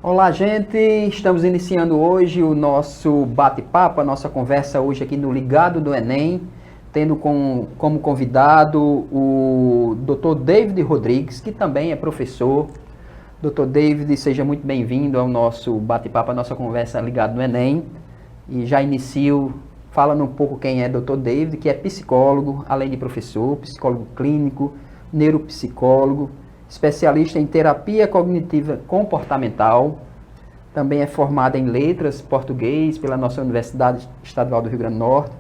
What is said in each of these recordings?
Olá, gente! Estamos iniciando hoje o nosso bate-papo, a nossa conversa hoje aqui no Ligado do Enem, tendo como convidado o Dr. David Rodrigues, que também é professor. Dr. David, seja muito bem-vindo ao nosso bate-papo, a nossa conversa Ligado no Enem. E já inicio falando um pouco quem é Dr. David, que é psicólogo, além de professor, psicólogo clínico, neuropsicólogo, especialista em terapia cognitiva comportamental, também é formado em letras, português, pela nossa Universidade Estadual do Rio Grande do Norte,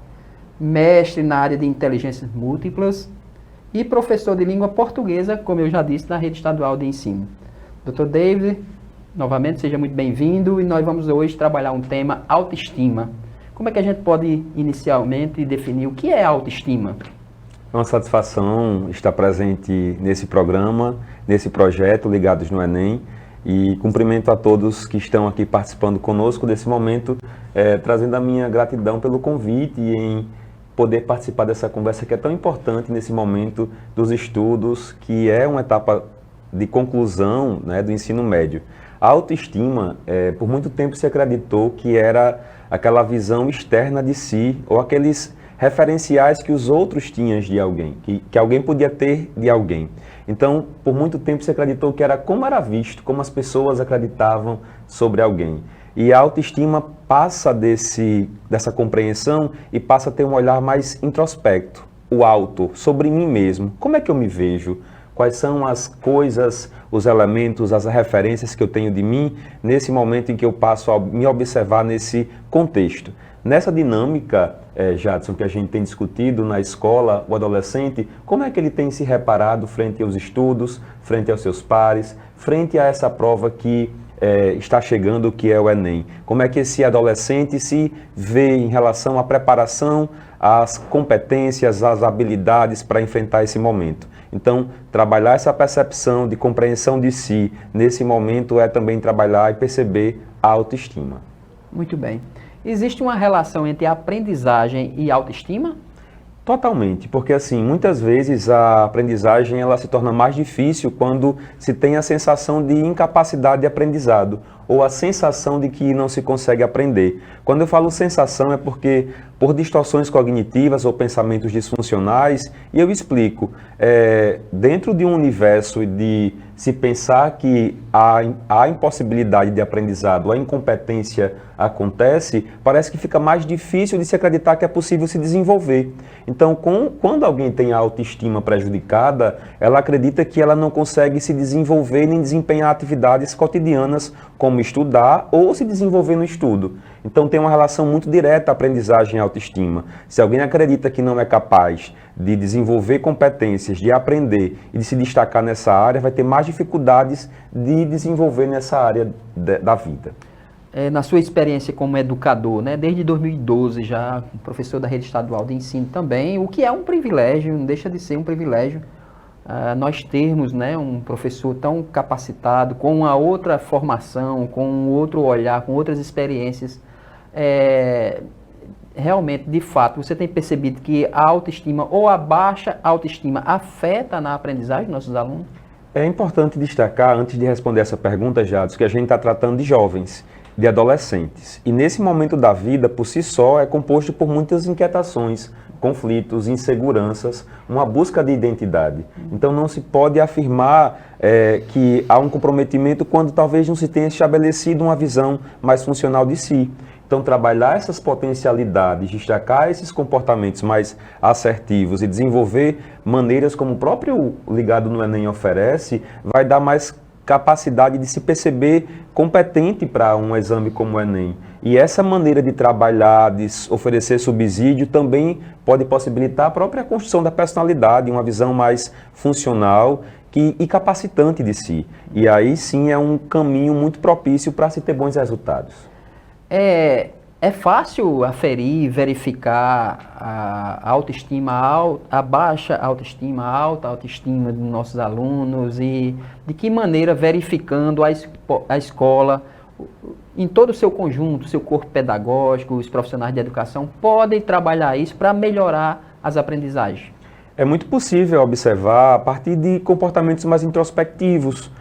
mestre na área de inteligências múltiplas e professor de língua portuguesa, como eu já disse, na rede estadual de ensino. Dr. David, novamente, seja muito bem-vindo e nós vamos hoje trabalhar um tema autoestima. Como é que a gente pode inicialmente definir o que é autoestima? É uma satisfação estar presente nesse programa, nesse projeto Ligados no Enem, e cumprimento a todos que estão aqui participando conosco desse momento, trazendo a minha gratidão pelo convite e em poder participar dessa conversa que é tão importante nesse momento dos estudos, que é uma etapa de conclusão, né, do ensino médio. A autoestima, por muito tempo se acreditou que era aquela visão externa de si, ou aqueles referenciais que os outros tinham de alguém, que alguém podia ter de alguém. Então, por muito tempo se acreditou que era como era visto, como as pessoas acreditavam sobre alguém. E a autoestima passa dessa compreensão e passa a ter um olhar mais introspecto, o auto, sobre mim mesmo. Como é que eu me vejo? Quais são as coisas, os elementos, as referências que eu tenho de mim nesse momento em que eu passo a me observar nesse contexto? Nessa dinâmica, Jadson, que a gente tem discutido na escola, o adolescente, como é que ele tem se reparado frente aos estudos, frente aos seus pares, frente a essa prova que está chegando, que é o Enem? Como é que esse adolescente se vê em relação à preparação, às competências, às habilidades para enfrentar esse momento? Então, trabalhar essa percepção de compreensão de si nesse momento é também trabalhar e perceber a autoestima. Muito bem. Existe uma relação entre a aprendizagem e autoestima? Totalmente, porque assim, muitas vezes a aprendizagem ela se torna mais difícil quando se tem a sensação de incapacidade de aprendizado ou a sensação de que não se consegue aprender. Quando eu falo sensação é porque por distorções cognitivas ou pensamentos disfuncionais, e eu explico, dentro de um universo de se pensar que há impossibilidade de aprendizado, a incompetência acontece, parece que fica mais difícil de se acreditar que é possível se desenvolver. Então, quando alguém tem a autoestima prejudicada, ela acredita que ela não consegue se desenvolver nem desempenhar atividades cotidianas, como estudar ou se desenvolver no estudo. Então, tem uma relação muito direta a aprendizagem e a autoestima. Se alguém acredita que não é capaz de desenvolver competências, de aprender e de se destacar nessa área, vai ter mais dificuldades de desenvolver nessa área da vida. Na sua experiência como educador, né, desde 2012 já, professor da rede estadual de ensino também, o que é um privilégio, não deixa de ser um privilégio nós termos, né, um professor tão capacitado, com uma outra formação, com um outro olhar, com outras experiências. Realmente, de fato, você tem percebido que a autoestima ou a baixa autoestima afeta na aprendizagem dos nossos alunos? É importante destacar, antes de responder essa pergunta, Jadson, que a gente está tratando de jovens, de adolescentes. E nesse momento da vida, por si só, é composto por muitas inquietações, conflitos, inseguranças, uma busca de identidade. Então não se pode afirmar que há um comprometimento quando talvez não se tenha estabelecido uma visão mais funcional de si. Então, trabalhar essas potencialidades, destacar esses comportamentos mais assertivos e desenvolver maneiras como o próprio Ligado no Enem oferece, vai dar mais capacidade de se perceber competente para um exame como o Enem. E essa maneira de trabalhar, de oferecer subsídio, também pode possibilitar a própria construção da personalidade, uma visão mais funcional e capacitante de si. E aí sim é um caminho muito propício para se ter bons resultados. É fácil aferir, verificar a autoestima alta, a baixa autoestima, a alta autoestima dos nossos alunos e de que maneira verificando a escola em todo o seu conjunto, seu corpo pedagógico, os profissionais de educação podem trabalhar isso para melhorar as aprendizagens? É muito possível observar a partir de comportamentos mais introspectivos,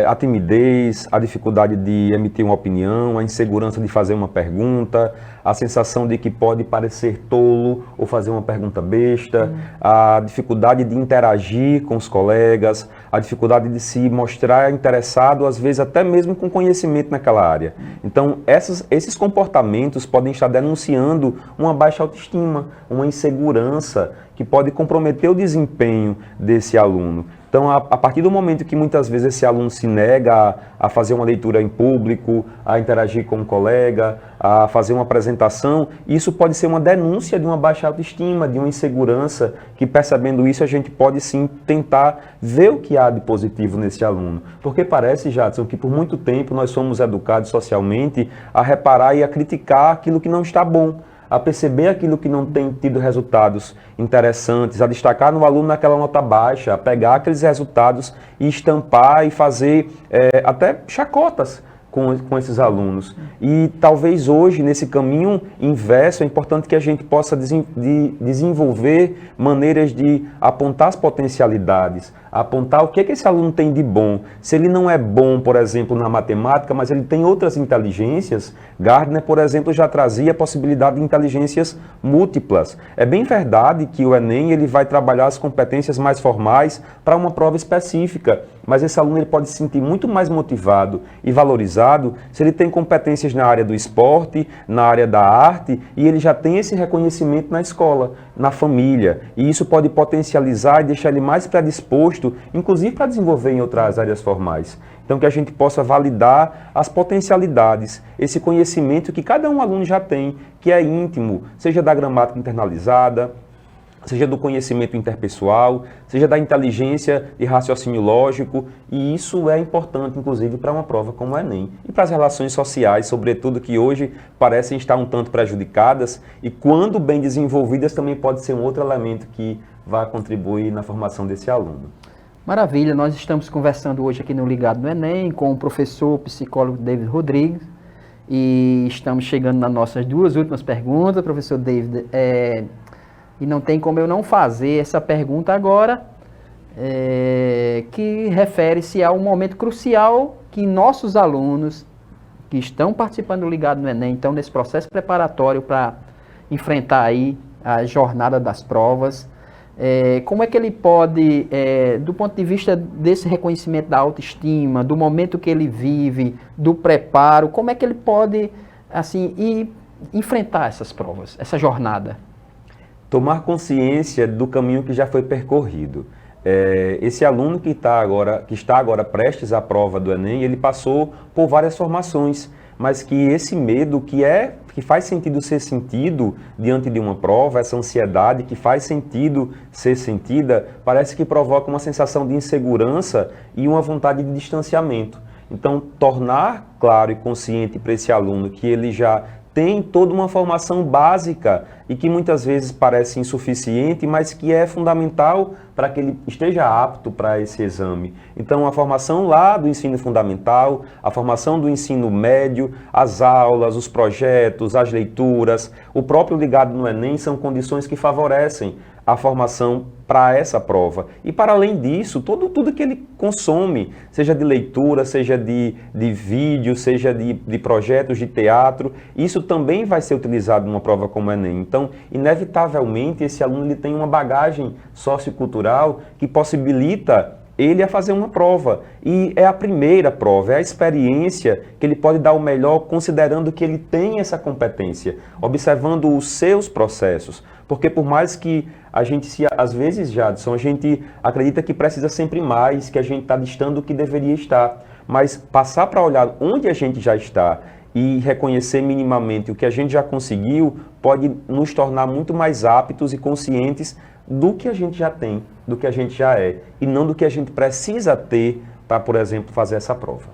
A timidez, a dificuldade de emitir uma opinião, a insegurança de fazer uma pergunta, a sensação de que pode parecer tolo ou fazer uma pergunta besta, a dificuldade de interagir com os colegas, a dificuldade de se mostrar interessado, às vezes até mesmo com conhecimento naquela área. Então, esses comportamentos podem estar denunciando uma baixa autoestima, uma insegurança que pode comprometer o desempenho desse aluno. Então, a partir do momento que muitas vezes esse aluno se nega a fazer uma leitura em público, a interagir com um colega, a fazer uma apresentação, isso pode ser uma denúncia de uma baixa autoestima, de uma insegurança, que percebendo isso a gente pode sim tentar ver o que há de positivo nesse aluno. Porque parece, Jadson, que por muito tempo nós somos educados socialmente a reparar e a criticar aquilo que não está bom, a perceber aquilo que não tem tido resultados interessantes, a destacar no aluno naquela nota baixa, a pegar aqueles resultados e estampar e fazer até chacotas com esses alunos. E talvez hoje, nesse caminho inverso, é importante que a gente possa desenvolver maneiras de apontar as potencialidades, apontar o que esse aluno tem de bom. Se ele não é bom, por exemplo, na matemática, mas ele tem outras inteligências, Gardner, por exemplo, já trazia a possibilidade de inteligências múltiplas. É bem verdade que o Enem ele vai trabalhar as competências mais formais para uma prova específica, mas esse aluno ele pode se sentir muito mais motivado e valorizado se ele tem competências na área do esporte, na área da arte, e ele já tem esse reconhecimento na escola, na família. E isso pode potencializar e deixar ele mais predisposto, inclusive para desenvolver em outras áreas formais. Então, que a gente possa validar as potencialidades, esse conhecimento que cada um aluno já tem, que é íntimo, seja da gramática internalizada, seja do conhecimento interpessoal, seja da inteligência e raciocínio lógico, e isso é importante, inclusive, para uma prova como o Enem. E para as relações sociais, sobretudo, que hoje parecem estar um tanto prejudicadas, e quando bem desenvolvidas também pode ser um outro elemento que vai contribuir na formação desse aluno. Maravilha, nós estamos conversando hoje aqui no Ligado no Enem com o professor psicólogo David Rodrigues, e estamos chegando nas nossas duas últimas perguntas, professor David. E não tem como eu não fazer essa pergunta agora, que refere-se a um momento crucial que nossos alunos que estão participando do Ligado no Enem, então nesse processo preparatório para enfrentar aí a jornada das provas, como é que ele pode, do ponto de vista desse reconhecimento da autoestima, do momento que ele vive, do preparo, como é que ele pode assim, enfrentar essas provas, essa jornada? Tomar consciência do caminho que já foi percorrido. Esse aluno que está agora prestes à prova do Enem, ele passou por várias formações, mas que esse medo que faz sentido ser sentido diante de uma prova, essa ansiedade que faz sentido ser sentida, parece que provoca uma sensação de insegurança e uma vontade de distanciamento. Então, tornar claro e consciente para esse aluno que ele já tem toda uma formação básica e que muitas vezes parece insuficiente, mas que é fundamental para que ele esteja apto para esse exame. Então, a formação lá do ensino fundamental, a formação do ensino médio, as aulas, os projetos, as leituras, o próprio Ligado no Enem são condições que favorecem a formação para essa prova. E para além disso, tudo que ele consome, seja de leitura, seja de vídeo, seja de projetos de teatro, isso também vai ser utilizado numa prova como o Enem. Então, inevitavelmente, esse aluno ele tem uma bagagem sociocultural que possibilita ele a fazer uma prova. E é a primeira prova, é a experiência que ele pode dar o melhor, considerando que ele tem essa competência, observando os seus processos. Porque por mais que a gente, às vezes, Jadson, a gente acredita que precisa sempre mais, que a gente está distante do que deveria estar. Mas passar para olhar onde a gente já está e reconhecer minimamente o que a gente já conseguiu, pode nos tornar muito mais aptos e conscientes do que a gente já tem, do que a gente já é, e não do que a gente precisa ter para, por exemplo, fazer essa prova.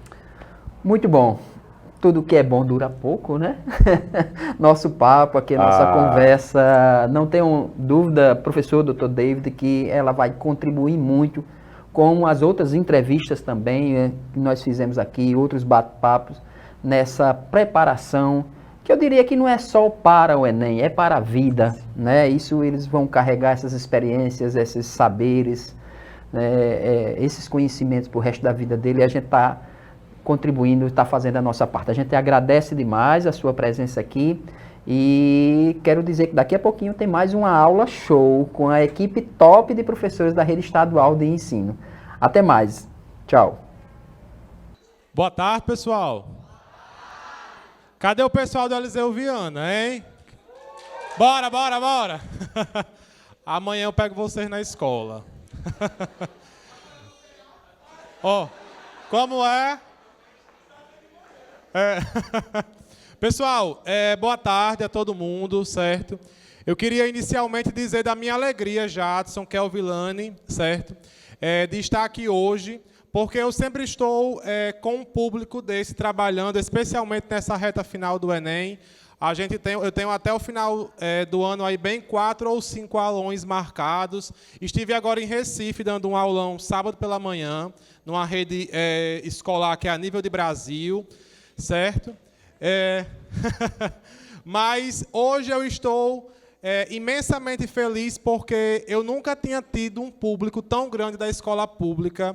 Muito bom. Tudo que é bom dura pouco, né? Nosso papo aqui, nossa conversa, não tenho dúvida, professor Dr. David, que ela vai contribuir muito com as outras entrevistas também que nós fizemos aqui, outros bate-papos, nessa preparação, que eu diria que não é só para o Enem, é para a vida, né? Isso eles vão carregar essas experiências, esses saberes esses conhecimentos para o resto da vida dele, e a gente está contribuindo, está fazendo a nossa parte. A gente agradece demais a sua presença aqui e quero dizer que daqui a pouquinho tem mais uma aula show com a equipe top de professores da Rede Estadual de Ensino. Até mais. Tchau. Boa tarde, pessoal. Cadê o pessoal do Eliseu Viana, hein? Bora, bora, bora. Amanhã eu pego vocês na escola. Ó, como é? Pessoal, boa tarde a todo mundo, certo? Eu queria inicialmente dizer da minha alegria, Jadson, Kelvilane, certo? De estar aqui hoje, porque eu sempre estou com um público desse trabalhando, especialmente nessa reta final do Enem. Eu tenho até o final do ano aí bem 4 ou 5 aulões marcados. Estive agora em Recife dando um aulão sábado pela manhã, numa rede escolar que é a nível de Brasil, certo? Mas hoje eu estou imensamente feliz porque eu nunca tinha tido um público tão grande da escola pública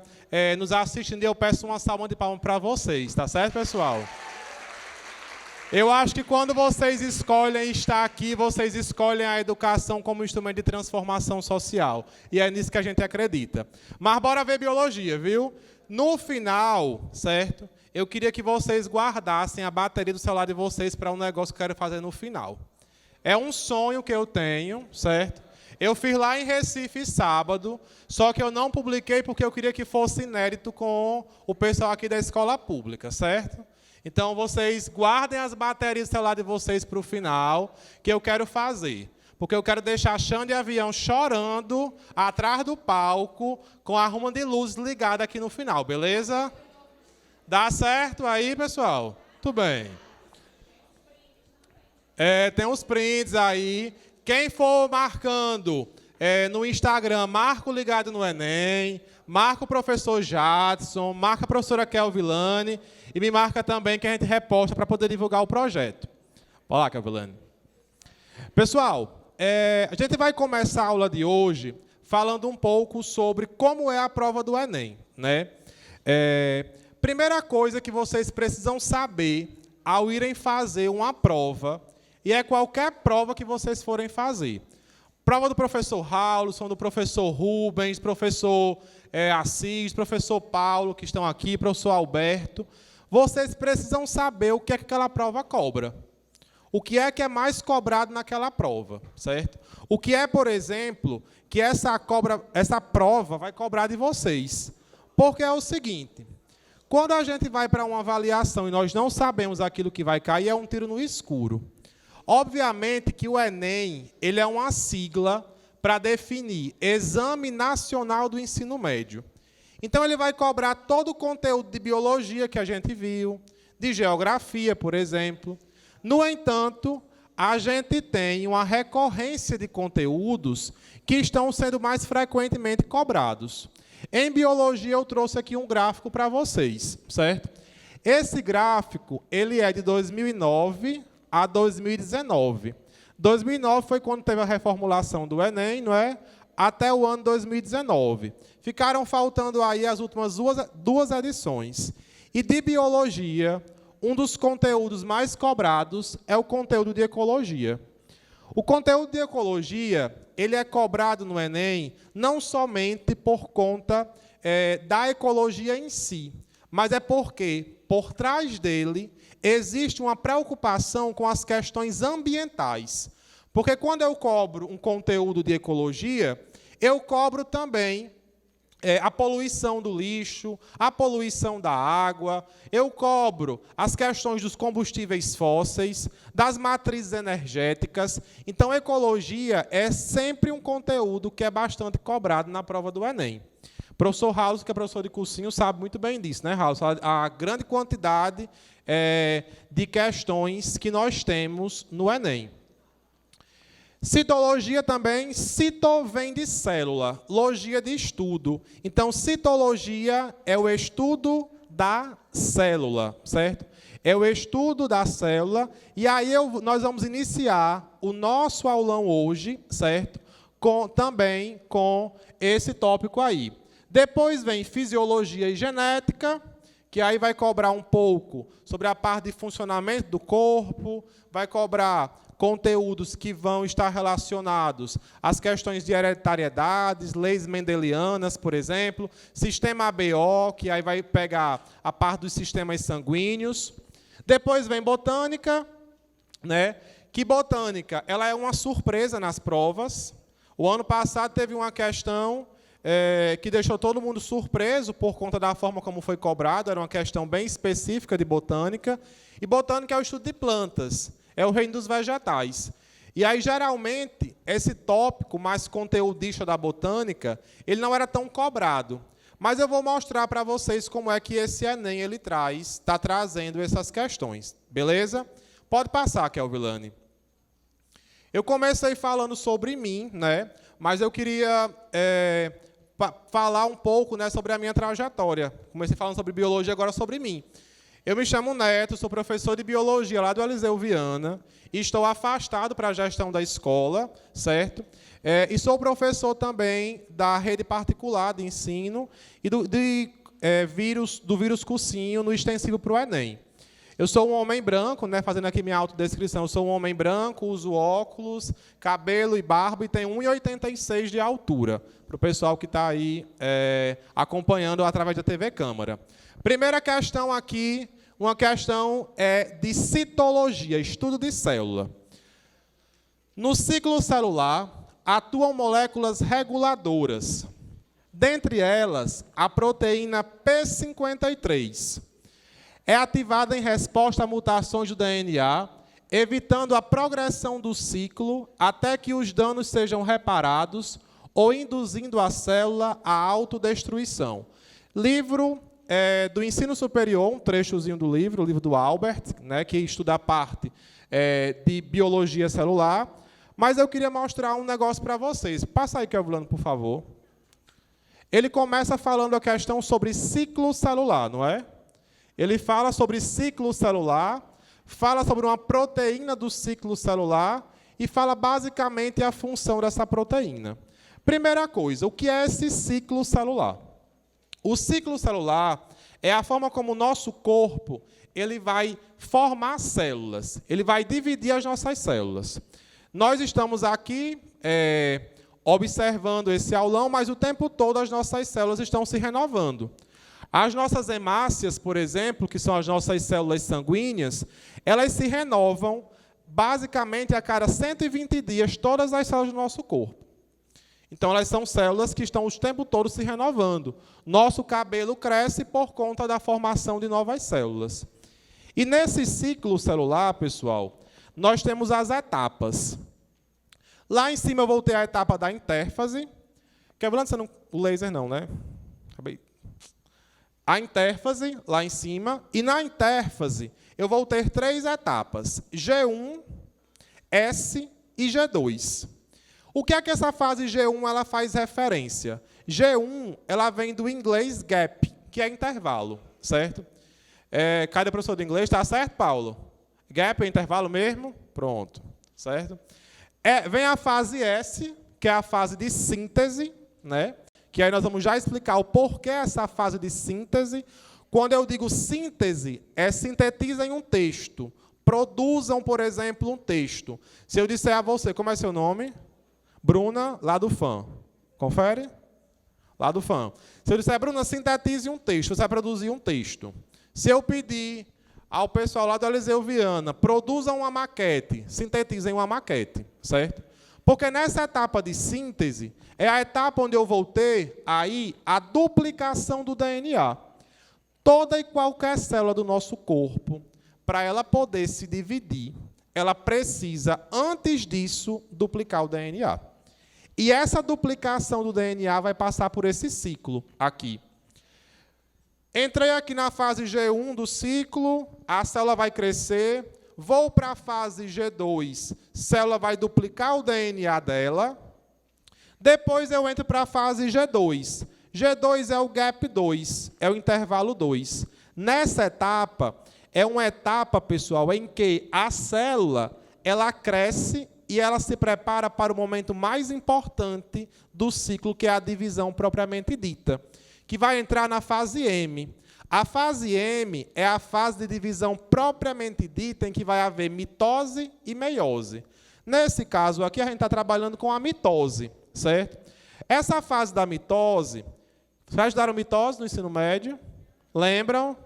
nos assistindo, e eu peço uma salva de palmas para vocês, tá certo, pessoal? Eu acho que quando vocês escolhem estar aqui, vocês escolhem a educação como instrumento de transformação social. E é nisso que a gente acredita. Mas bora ver biologia, viu? No final, certo? Eu queria que vocês guardassem a bateria do celular de vocês para um negócio que eu quero fazer no final. É um sonho que eu tenho, certo? Eu fiz lá em Recife sábado, só que eu não publiquei porque eu queria que fosse inédito com o pessoal aqui da escola pública, certo? Então, vocês guardem as baterias do celular de vocês para o final, que eu quero fazer. Porque eu quero deixar a Xande Avião chorando atrás do palco, com a ruma de luz ligada aqui no final, beleza? Dá certo aí, pessoal? Tudo bem. Tem os prints aí. Quem for marcando no Instagram, marca o Ligado no Enem, marca o professor Jadson, marca a professora Kelvilane e me marca também que a gente reposta para poder divulgar o projeto. Olha lá, Kelvilane. Pessoal, a gente vai começar a aula de hoje falando um pouco sobre como é a prova do Enem, né? Primeira coisa que vocês precisam saber ao irem fazer uma prova, e é qualquer prova que vocês forem fazer. Prova do professor Raulson, do professor Rubens, professor Assis, professor Paulo, que estão aqui, professor Alberto. Vocês precisam saber o que é que aquela prova cobra. O que é mais cobrado naquela prova, certo? O que é, por exemplo, que essa prova vai cobrar de vocês. Porque é o seguinte, quando a gente vai para uma avaliação e nós não sabemos aquilo que vai cair, é um tiro no escuro. Obviamente que o Enem ele é uma sigla para definir Exame Nacional do Ensino Médio. Então, ele vai cobrar todo o conteúdo de biologia que a gente viu, de geografia, por exemplo. No entanto, a gente tem uma recorrência de conteúdos que estão sendo mais frequentemente cobrados. Em biologia, eu trouxe aqui um gráfico para vocês, certo? Esse gráfico ele é de 2009 a 2019. 2009 foi quando teve a reformulação do Enem, não é? Até o ano 2019. Ficaram faltando aí as últimas duas edições. E de biologia, um dos conteúdos mais cobrados é o conteúdo de ecologia. O conteúdo de ecologia ele é cobrado no Enem não somente por conta da ecologia em si, mas é porque, por trás dele, existe uma preocupação com as questões ambientais. Porque quando eu cobro um conteúdo de ecologia, eu cobro também a poluição do lixo, a poluição da água, eu cobro as questões dos combustíveis fósseis, das matrizes energéticas. Então, ecologia é sempre um conteúdo que é bastante cobrado na prova do Enem. O professor Raul, que é professor de cursinho, sabe muito bem disso, né, Raul? A grande quantidade de questões que nós temos no Enem. Citologia também, cito vem de célula, logia de estudo. Então, citologia é o estudo da célula, certo? É o estudo da célula. E aí nós vamos iniciar o nosso aulão hoje, certo? Também com esse tópico aí. Depois vem fisiologia e genética, que aí vai cobrar um pouco sobre a parte de funcionamento do corpo, vai cobrar conteúdos que vão estar relacionados às questões de hereditariedades, leis mendelianas, por exemplo, sistema ABO, que aí vai pegar a parte dos sistemas sanguíneos. Depois vem botânica, né? Que botânica ela é uma surpresa nas provas. O ano passado teve uma questão que deixou todo mundo surpreso por conta da forma como foi cobrado, era uma questão bem específica de botânica. E botânica é o estudo de plantas, é o reino dos vegetais. E aí, geralmente, esse tópico mais conteudista da botânica, ele não era tão cobrado. Mas eu vou mostrar para vocês como é que esse Enem ele está trazendo essas questões. Beleza? Pode passar, Kelvilane. Eu comecei falando sobre mim, né? Mas eu queria falar um pouco, né, sobre a minha trajetória. Comecei falando sobre biologia, agora sobre mim. Eu me chamo Neto, sou professor de biologia lá do Eliseu Viana, e estou afastado para a gestão da escola, certo? E sou professor também da rede particular de ensino e do vírus cursinho no extensivo para o Enem. Eu sou um homem branco, né, fazendo aqui minha autodescrição, eu sou um homem branco, uso óculos, cabelo e barba e tenho 1,86 de altura, para o pessoal que está aí acompanhando através da TV Câmara. Primeira questão aqui, uma questão de citologia, estudo de célula. No ciclo celular, atuam moléculas reguladoras. Dentre elas, a proteína P53. É ativada em resposta a mutações do DNA, evitando a progressão do ciclo até que os danos sejam reparados ou induzindo a célula à autodestruição. Livro do ensino superior, um trechozinho do livro, o livro do Albert, né, que estuda a parte de biologia celular. Mas eu queria mostrar um negócio para vocês. Passa aí, Kelvilano, por favor. Ele começa falando a questão sobre ciclo celular, não é? Ele fala sobre ciclo celular, fala sobre uma proteína do ciclo celular e fala basicamente a função dessa proteína. Primeira coisa, o que é esse ciclo celular? O ciclo celular é a forma como o nosso corpo ele vai formar células, ele vai dividir as nossas células. Nós estamos aqui observando esse aulão, mas o tempo todo as nossas células estão se renovando. As nossas hemácias, por exemplo, que são as nossas células sanguíneas, elas se renovam basicamente a cada 120 dias, todas as células do nosso corpo. Então, elas são células que estão o tempo todo se renovando. Nosso cabelo cresce por conta da formação de novas células. E nesse ciclo celular, pessoal, nós temos as etapas. Lá em cima eu vou ter a etapa da intérfase. Quebrando, você não, o laser não, né? Acabei. A intérfase, lá em cima, e na intérfase eu vou ter 3 etapas, G1, S e G2. O que é que essa fase G1 ela faz referência? G1 ela vem do inglês gap, que é intervalo, certo? Cadê o professor de inglês? Está certo, Paulo? Gap é intervalo mesmo? Pronto, certo? Vem a fase S, que é a fase de síntese, né? Que aí nós vamos já explicar o porquê essa fase de síntese. Quando eu digo síntese, sintetizem um texto. Produzam, por exemplo, um texto. Se eu disser a você, como é seu nome? Bruna, lá do FAM. Confere? Lá do FAM. Se eu disser, Bruna, sintetize um texto, você vai produzir um texto. Se eu pedir ao pessoal lá do Eliseu Viana, produzam uma maquete, sintetizem uma maquete, certo? Porque nessa etapa de síntese, é a etapa onde eu vou ter aí a duplicação do DNA. Toda e qualquer célula do nosso corpo, para ela poder se dividir, ela precisa, antes disso, duplicar o DNA. E essa duplicação do DNA vai passar por esse ciclo aqui. Entrei aqui na fase G1 do ciclo, a célula vai crescer. Vou para a fase G2, célula vai duplicar o DNA dela. Depois eu entro para a fase G2. G2 é o gap 2, é o intervalo 2. Nessa etapa, é uma etapa, pessoal, em que a célula ela cresce e ela se prepara para o momento mais importante do ciclo, que é a divisão propriamente dita. que vai entrar na fase M. A fase M é a fase de divisão propriamente dita, em que vai haver mitose e meiose. Nesse caso aqui, a gente está trabalhando com a mitose, certo? Essa fase da mitose, vocês estudaram mitose no ensino médio? Lembram?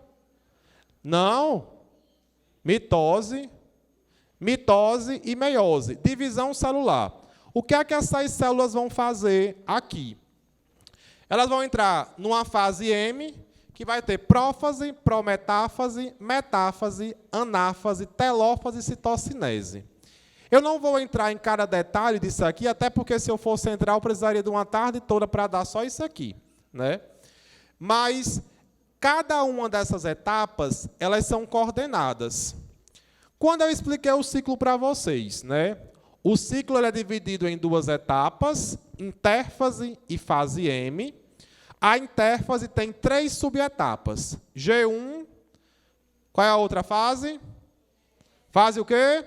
Não? Mitose e meiose. Divisão celular. O que é que essas células vão fazer aqui? Elas vão entrar numa fase M, que vai ter prófase, prometáfase, metáfase, anáfase, telófase e citocinese. Eu não vou entrar em cada detalhe disso aqui, até porque se eu fosse entrar, eu precisaria de uma tarde toda para dar só isso aqui, né? Mas cada uma dessas etapas, elas são coordenadas. Quando eu expliquei o ciclo para vocês, né? O ciclo ele é dividido em duas etapas, intérfase e fase M. A intérfase tem 3 subetapas. G1, qual é a outra fase? Fase o quê?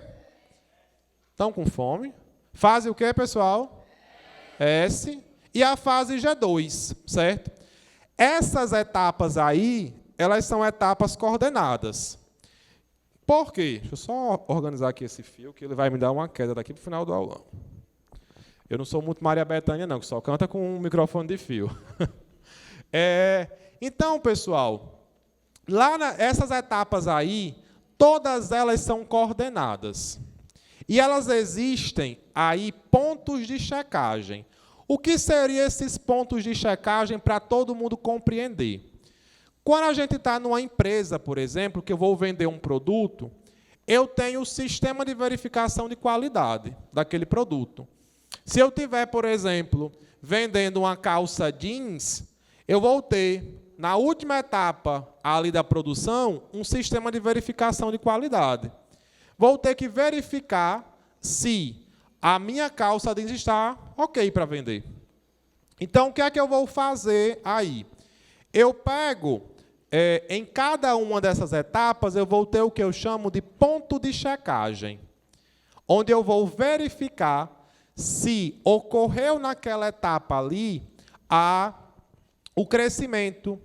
Estão com fome? Fase o quê, pessoal? S. E a fase G2, certo? Essas etapas aí, elas são etapas coordenadas. Por quê? Deixa eu só organizar aqui esse fio, que ele vai me dar uma queda daqui para o final do aulão. Eu não sou muito Maria Bethânia, não, que só canta com um microfone de fio. Então, pessoal, essas etapas aí, todas elas são coordenadas. E elas existem aí pontos de checagem. O que seriam esses pontos de checagem para todo mundo compreender? Quando a gente está numa empresa, por exemplo, que eu vou vender um produto, eu tenho o sistema de verificação de qualidade daquele produto. Se eu tiver, por exemplo, vendendo uma calça jeans, eu vou ter, na última etapa ali da produção, um sistema de verificação de qualidade. Vou ter que verificar se a minha calça jeans está ok para vender. Então, o que é que eu vou fazer aí? Eu pego, em cada uma dessas etapas, eu vou ter o que eu chamo de ponto de checagem, onde eu vou verificar se ocorreu naquela etapa ali o crescimento,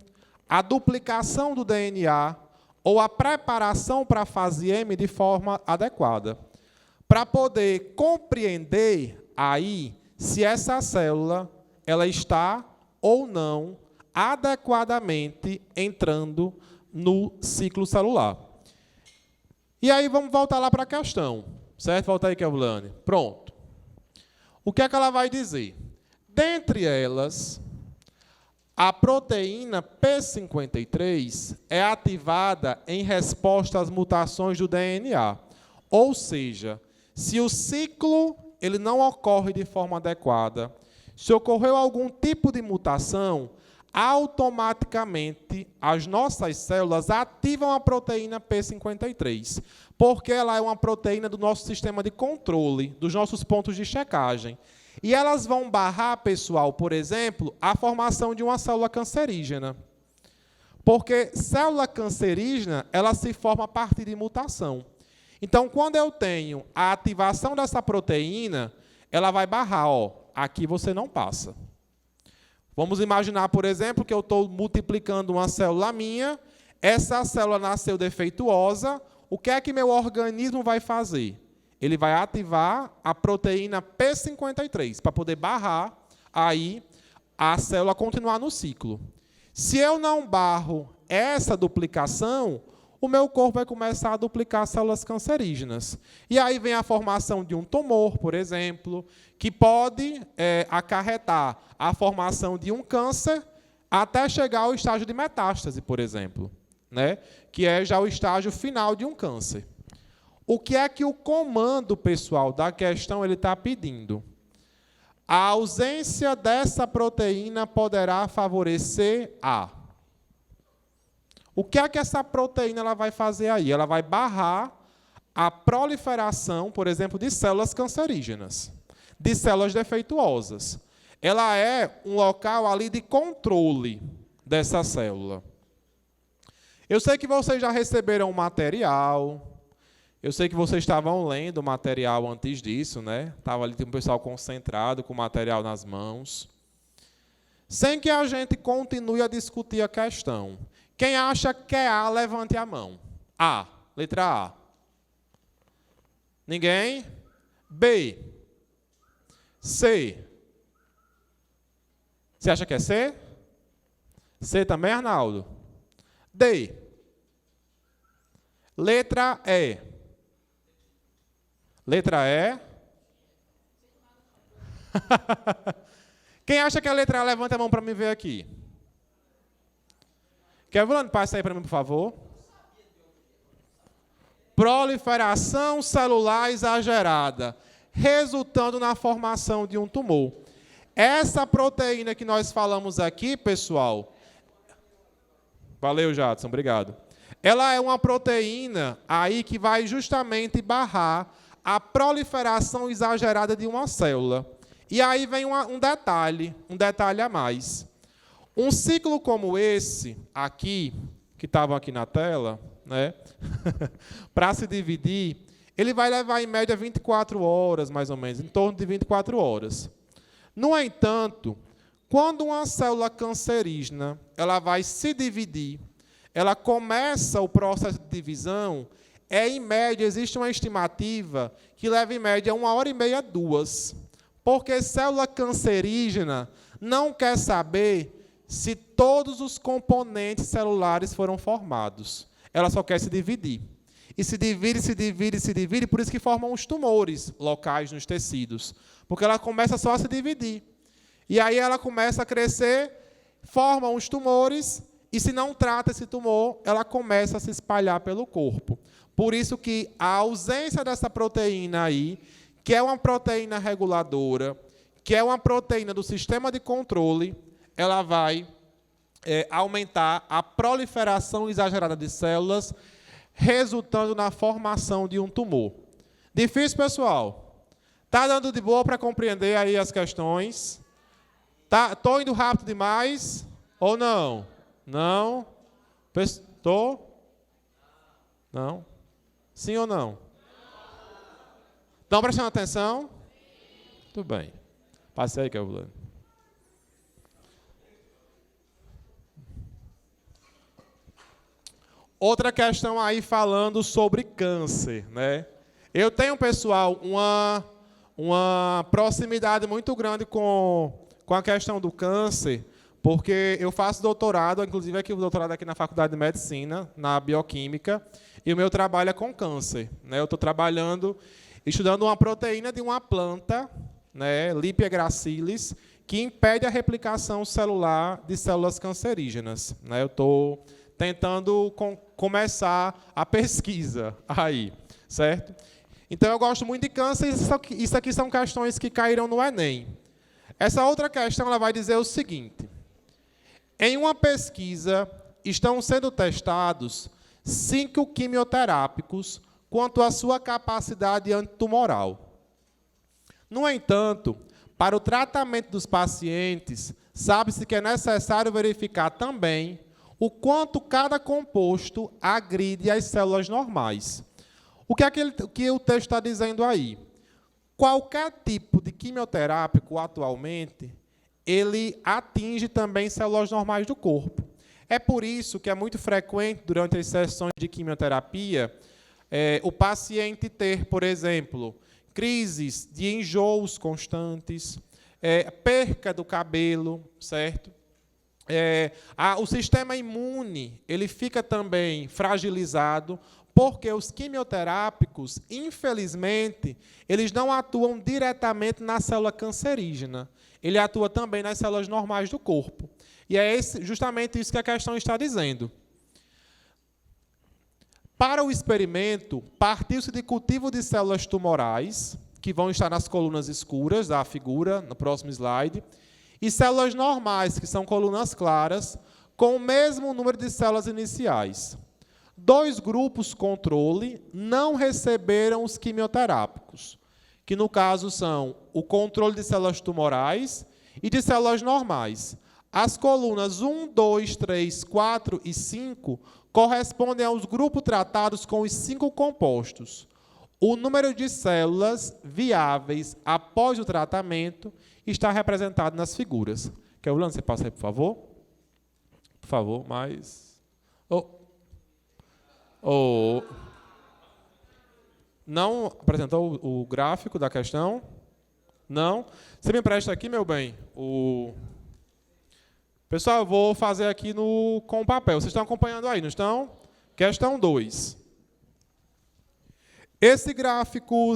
a duplicação do DNA ou a preparação para a fase M de forma adequada, para poder compreender aí se essa célula ela está ou não adequadamente entrando no ciclo celular. E aí vamos voltar lá para a questão, certo? Volta aí, Kelvulane. Pronto. O que é que ela vai dizer? Dentre elas, a proteína P53 é ativada em resposta às mutações do DNA. Ou seja, se o ciclo ele não ocorre de forma adequada, se ocorreu algum tipo de mutação, automaticamente as nossas células ativam a proteína P53, porque ela é uma proteína do nosso sistema de controle, dos nossos pontos de checagem. E elas vão barrar, pessoal, por exemplo, a formação de uma célula cancerígena. Porque célula cancerígena, ela se forma a partir de mutação. Então, quando eu tenho a ativação dessa proteína, ela vai barrar, aqui você não passa. Vamos imaginar, por exemplo, que eu estou multiplicando uma célula minha, essa célula nasceu defeituosa, o que é que meu organismo vai fazer? Ele vai ativar a proteína P53, para poder barrar aí a célula continuar no ciclo. Se eu não barro essa duplicação, o meu corpo vai começar a duplicar células cancerígenas. E aí vem a formação de um tumor, por exemplo, que pode acarretar a formação de um câncer até chegar ao estágio de metástase, por exemplo, né? Que é já o estágio final de um câncer. O que é que o comando, pessoal, da questão ele está pedindo? A ausência dessa proteína poderá favorecer a... O que é que essa proteína ela vai fazer aí? Ela vai barrar a proliferação, por exemplo, de células cancerígenas, de células defeituosas. Ela é um local ali de controle dessa célula. Eu sei que vocês já receberam o material, eu sei que vocês estavam lendo o material antes disso, né? Estava ali um pessoal concentrado com o material nas mãos. Sem que a gente continue a discutir a questão. Quem acha que é A, levante a mão. A, letra A. Ninguém? B. C. Você acha que é C? C também, Arnaldo? D. Letra E. Letra E. Quem acha que é a letra A, levanta a mão para me ver aqui. Kevin, passa aí para mim, por favor. Proliferação celular exagerada, resultando na formação de um tumor. Essa proteína que nós falamos aqui, pessoal... Valeu, Jadson, obrigado. Ela é uma proteína aí que vai justamente barrar a proliferação exagerada de uma célula. E aí vem um detalhe a mais. Um ciclo como esse aqui, que estava aqui na tela, né? Para se dividir, ele vai levar em média 24 horas, mais ou menos, em torno de 24 horas. No entanto, quando uma célula cancerígena ela vai se dividir, ela começa o processo de divisão, em média, existe uma estimativa que leva em média 1h30, 2. Porque célula cancerígena não quer saber se todos os componentes celulares foram formados. Ela só quer se dividir. E se divide, por isso que formam os tumores locais nos tecidos. Porque ela começa só a se dividir. E aí ela começa a crescer, forma os tumores, e se não trata esse tumor, ela começa a se espalhar pelo corpo. Por isso que a ausência dessa proteína aí, que é uma proteína reguladora, que é uma proteína do sistema de controle, ela vai aumentar a proliferação exagerada de células, resultando na formação de um tumor. Difícil, pessoal? Está dando de boa para compreender aí as questões? Estou indo rápido demais ou não? Não? Estou? Não? Sim ou não? Estão prestando atenção? Tudo bem. Passe aí, Kevin. Outra questão aí falando sobre câncer, né? Eu tenho, pessoal, uma proximidade muito grande com a questão do câncer, porque eu faço doutorado, inclusive aqui o doutorado aqui na Faculdade de Medicina, na Bioquímica, e o meu trabalho é com câncer, né? Eu estou estudando uma proteína de uma planta, né, Lipia gracilis, que impede a replicação celular de células cancerígenas, né? Eu estou tentando começar a pesquisa aí, certo? Então, eu gosto muito de câncer, e isso aqui são questões que caíram no Enem. Essa outra questão ela vai dizer o seguinte: em uma pesquisa, estão sendo testados 5 quimioterápicos quanto à sua capacidade antitumoral. No entanto, para o tratamento dos pacientes, sabe-se que é necessário verificar também o quanto cada composto agride as células normais. O que é que o texto está dizendo aí? Qualquer tipo de quimioterápico, atualmente, ele atinge também células normais do corpo. É por isso que é muito frequente, durante as sessões de quimioterapia, o paciente ter, por exemplo, crises de enjoos constantes, perca do cabelo, certo? O sistema imune ele fica também fragilizado, porque os quimioterápicos, infelizmente, eles não atuam diretamente na célula cancerígena. Ele atua também nas células normais do corpo. E é justamente isso que a questão está dizendo. Para o experimento, partiu-se de cultivo de células tumorais, que vão estar nas colunas escuras da figura, no próximo slide, e células normais, que são colunas claras, com o mesmo número de células iniciais. 2 grupos controle não receberam os quimioterápicos, que no caso são o controle de células tumorais e de células normais. As colunas 1, 2, 3, 4 e 5 correspondem aos grupos tratados com os 5 compostos. O número de células viáveis após o tratamento está representado nas figuras. Kelvin, você passa aí, por favor? Por favor, mais... Não apresentou o gráfico da questão? Não? Você me empresta aqui, meu bem? Pessoal, eu vou fazer aqui com o papel. Vocês estão acompanhando aí, não estão? Questão 2. Esse gráfico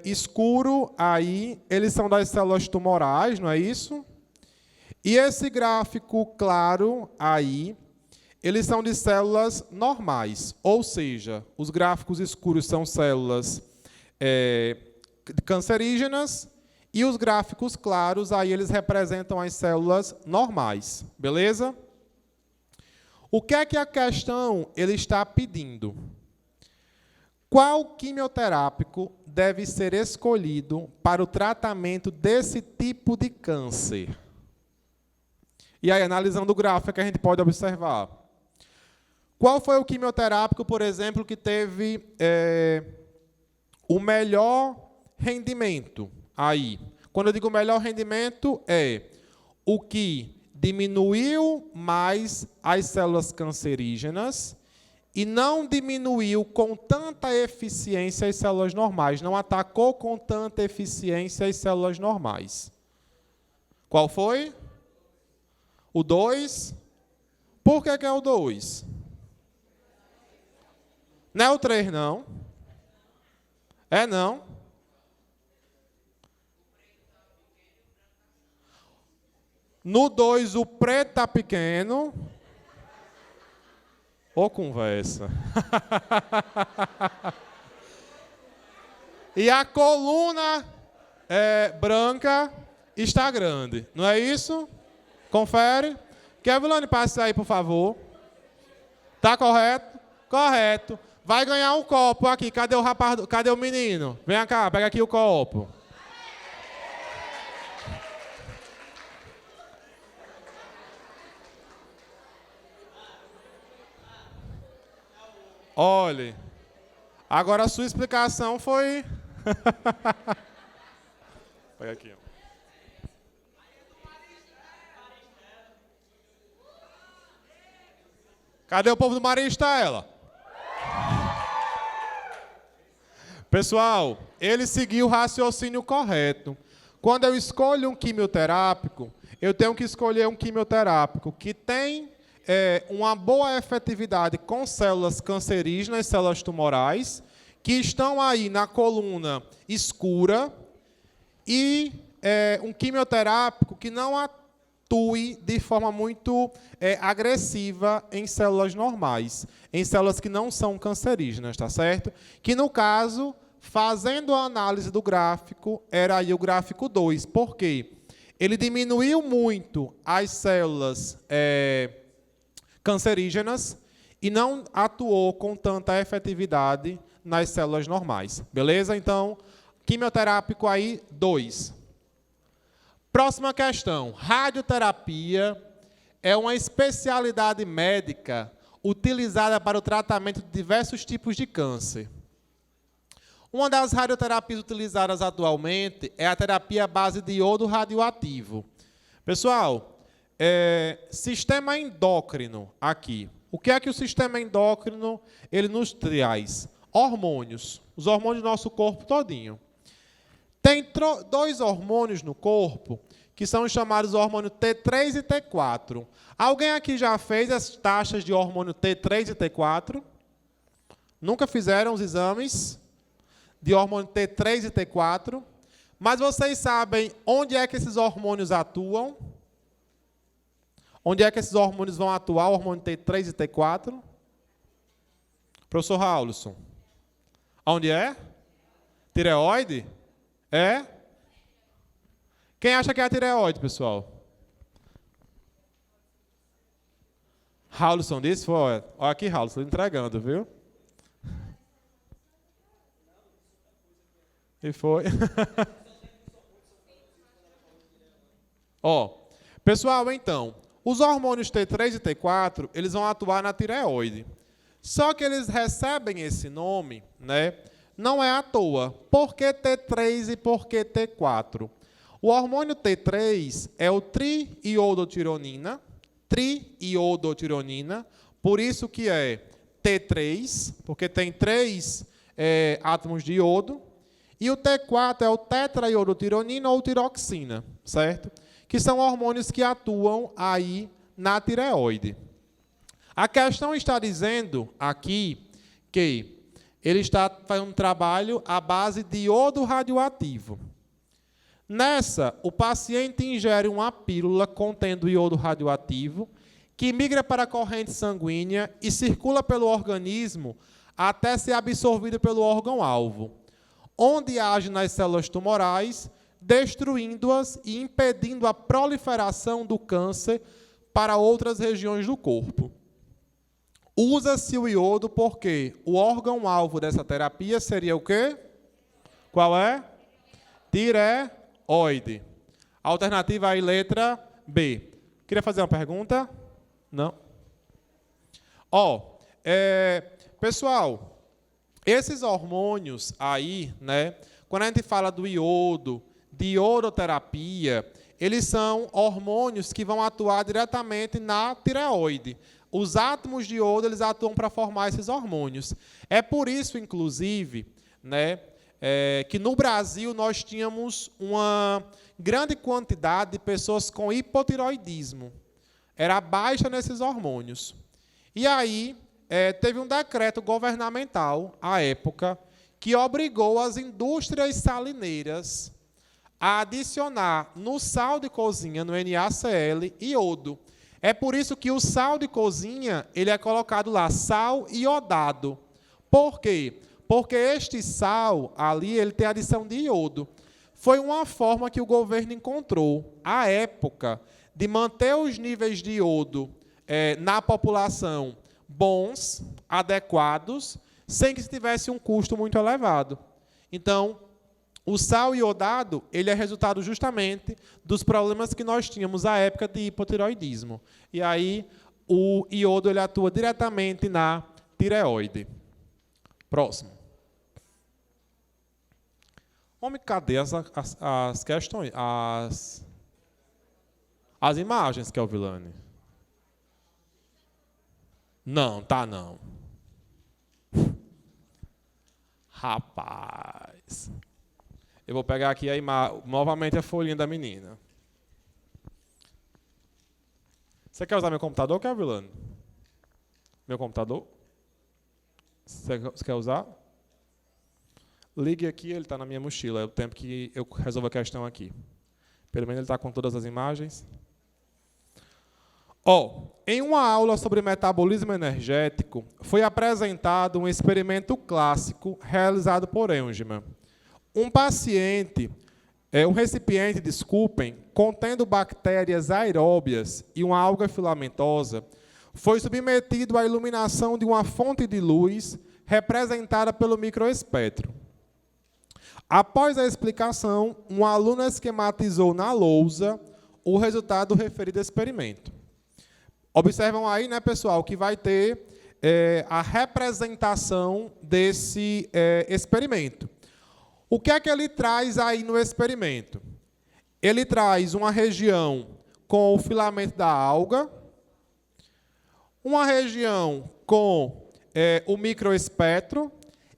escuro aí, eles são das células tumorais, não é isso? E esse gráfico claro aí, eles são de células normais. Ou seja, os gráficos escuros são células cancerígenas e os gráficos claros aí eles representam as células normais. Beleza? O que é que a questão ele está pedindo? Qual quimioterápico deve ser escolhido para o tratamento desse tipo de câncer? E aí, analisando o gráfico, que a gente pode observar. Qual foi o quimioterápico, por exemplo, que teve o melhor rendimento? Aí, quando eu digo melhor rendimento, é o que diminuiu mais as células cancerígenas e não diminuiu com tanta eficiência as células normais, não atacou com tanta eficiência as células normais. Qual foi? O 2. Por que é o 2? Não é o 3, não. É não. No 2, o preto está pequeno. Ô, conversa. E a coluna branca está grande. Não é isso? Confere. Kevlane, passe aí, por favor. Tá correto? Correto. Vai ganhar um copo aqui. Cadê o rapaz? Cadê o menino? Vem cá, pega aqui o copo. Olhe, agora a sua explicação foi... Pega aqui, ó. Cadê o povo do Maria Estela? Pessoal, ele seguiu o raciocínio correto. Quando eu escolho um quimioterápico, eu tenho que escolher um quimioterápico que tem uma boa efetividade com células cancerígenas, células tumorais, que estão aí na coluna escura, e um quimioterápico que não atue de forma muito agressiva em células normais, em células que não são cancerígenas, tá certo? Que, no caso, fazendo a análise do gráfico, era aí o gráfico 2. Por quê? Ele diminuiu muito as células cancerígenas e não atuou com tanta efetividade nas células normais. Beleza? Então, quimioterápico aí, 2. Próxima questão. Radioterapia é uma especialidade médica utilizada para o tratamento de diversos tipos de câncer. Uma das radioterapias utilizadas atualmente é a terapia à base de iodo radioativo. Pessoal, sistema endócrino aqui. O que é que o sistema endócrino ele nos traz? Hormônios. Os hormônios do nosso corpo todinho. Tem 2 hormônios no corpo que são chamados hormônio T3 e T4. Alguém aqui já fez as taxas de hormônio T3 e T4? Nunca fizeram os exames de hormônio T3 e T4? Mas vocês sabem onde é que esses hormônios atuam? Onde é que esses hormônios vão atuar, o hormônio T3 e T4? Professor Raulson. Onde é? Tireoide? É? Quem acha que é a tireoide, pessoal? Raulson disse? Foi. Olha aqui, Raulson, entregando, viu? E foi. Ó, pessoal, então, os hormônios T3 e T4, eles vão atuar na tireoide. Só que eles recebem esse nome, né? Não é à toa. Por que T3 e por que T4? O hormônio T3 é o triiodotironina, por isso que é T3, porque tem 3 átomos de iodo, e o T4 é o tetraiodotironina ou tiroxina, certo? Que são hormônios que atuam aí na tireoide. A questão está dizendo aqui que ele está fazendo um trabalho à base de iodo radioativo. Nessa, o paciente ingere uma pílula contendo iodo radioativo, que migra para a corrente sanguínea e circula pelo organismo até ser absorvido pelo órgão-alvo, onde age nas células tumorais, destruindo-as e impedindo a proliferação do câncer para outras regiões do corpo. Usa-se o iodo porque o órgão-alvo dessa terapia seria o quê? Qual é? Tireoide. Alternativa aí, letra B. Queria fazer uma pergunta? Não? Pessoal, esses hormônios aí, né? Quando a gente fala do iodo, de iodoterapia, eles são hormônios que vão atuar diretamente na tireoide. Os átomos de iodo, eles atuam para formar esses hormônios. É por isso, inclusive, né, que no Brasil nós tínhamos uma grande quantidade de pessoas com hipotireoidismo. Era baixa nesses hormônios. E aí, teve um decreto governamental, à época, que obrigou as indústrias salineiras a adicionar no sal de cozinha, no NaCl, iodo. É por isso que o sal de cozinha ele é colocado lá, sal iodado. Por quê? Porque este sal ali ele tem adição de iodo. Foi uma forma que o governo encontrou, à época, de manter os níveis de iodo na população bons, adequados, sem que se tivesse um custo muito elevado. Então, o sal iodado ele é resultado justamente dos problemas que nós tínhamos à época de hipotireoidismo. E aí, o iodo ele atua diretamente na tireoide. Próximo. Homem, cadê as questões? As imagens, Kelvilane? Não, tá não. Rapaz. Eu vou pegar aqui novamente a folhinha da menina. Você quer usar meu computador, Kelvilane? Meu computador? Você quer usar? Ligue aqui, ele está na minha mochila. É o tempo que eu resolvo a questão aqui. Pelo menos ele está com todas as imagens. Em uma aula sobre metabolismo energético, foi apresentado um experimento clássico realizado por Engelmann. Um recipiente, contendo bactérias aeróbias e uma alga filamentosa, foi submetido à iluminação de uma fonte de luz representada pelo microespectro. Após a explicação, um aluno esquematizou na lousa o resultado do referido experimento. Observam aí, né, pessoal, que vai ter a representação desse experimento. O que é que ele traz aí no experimento? Ele traz uma região com o filamento da alga, uma região com o microespectro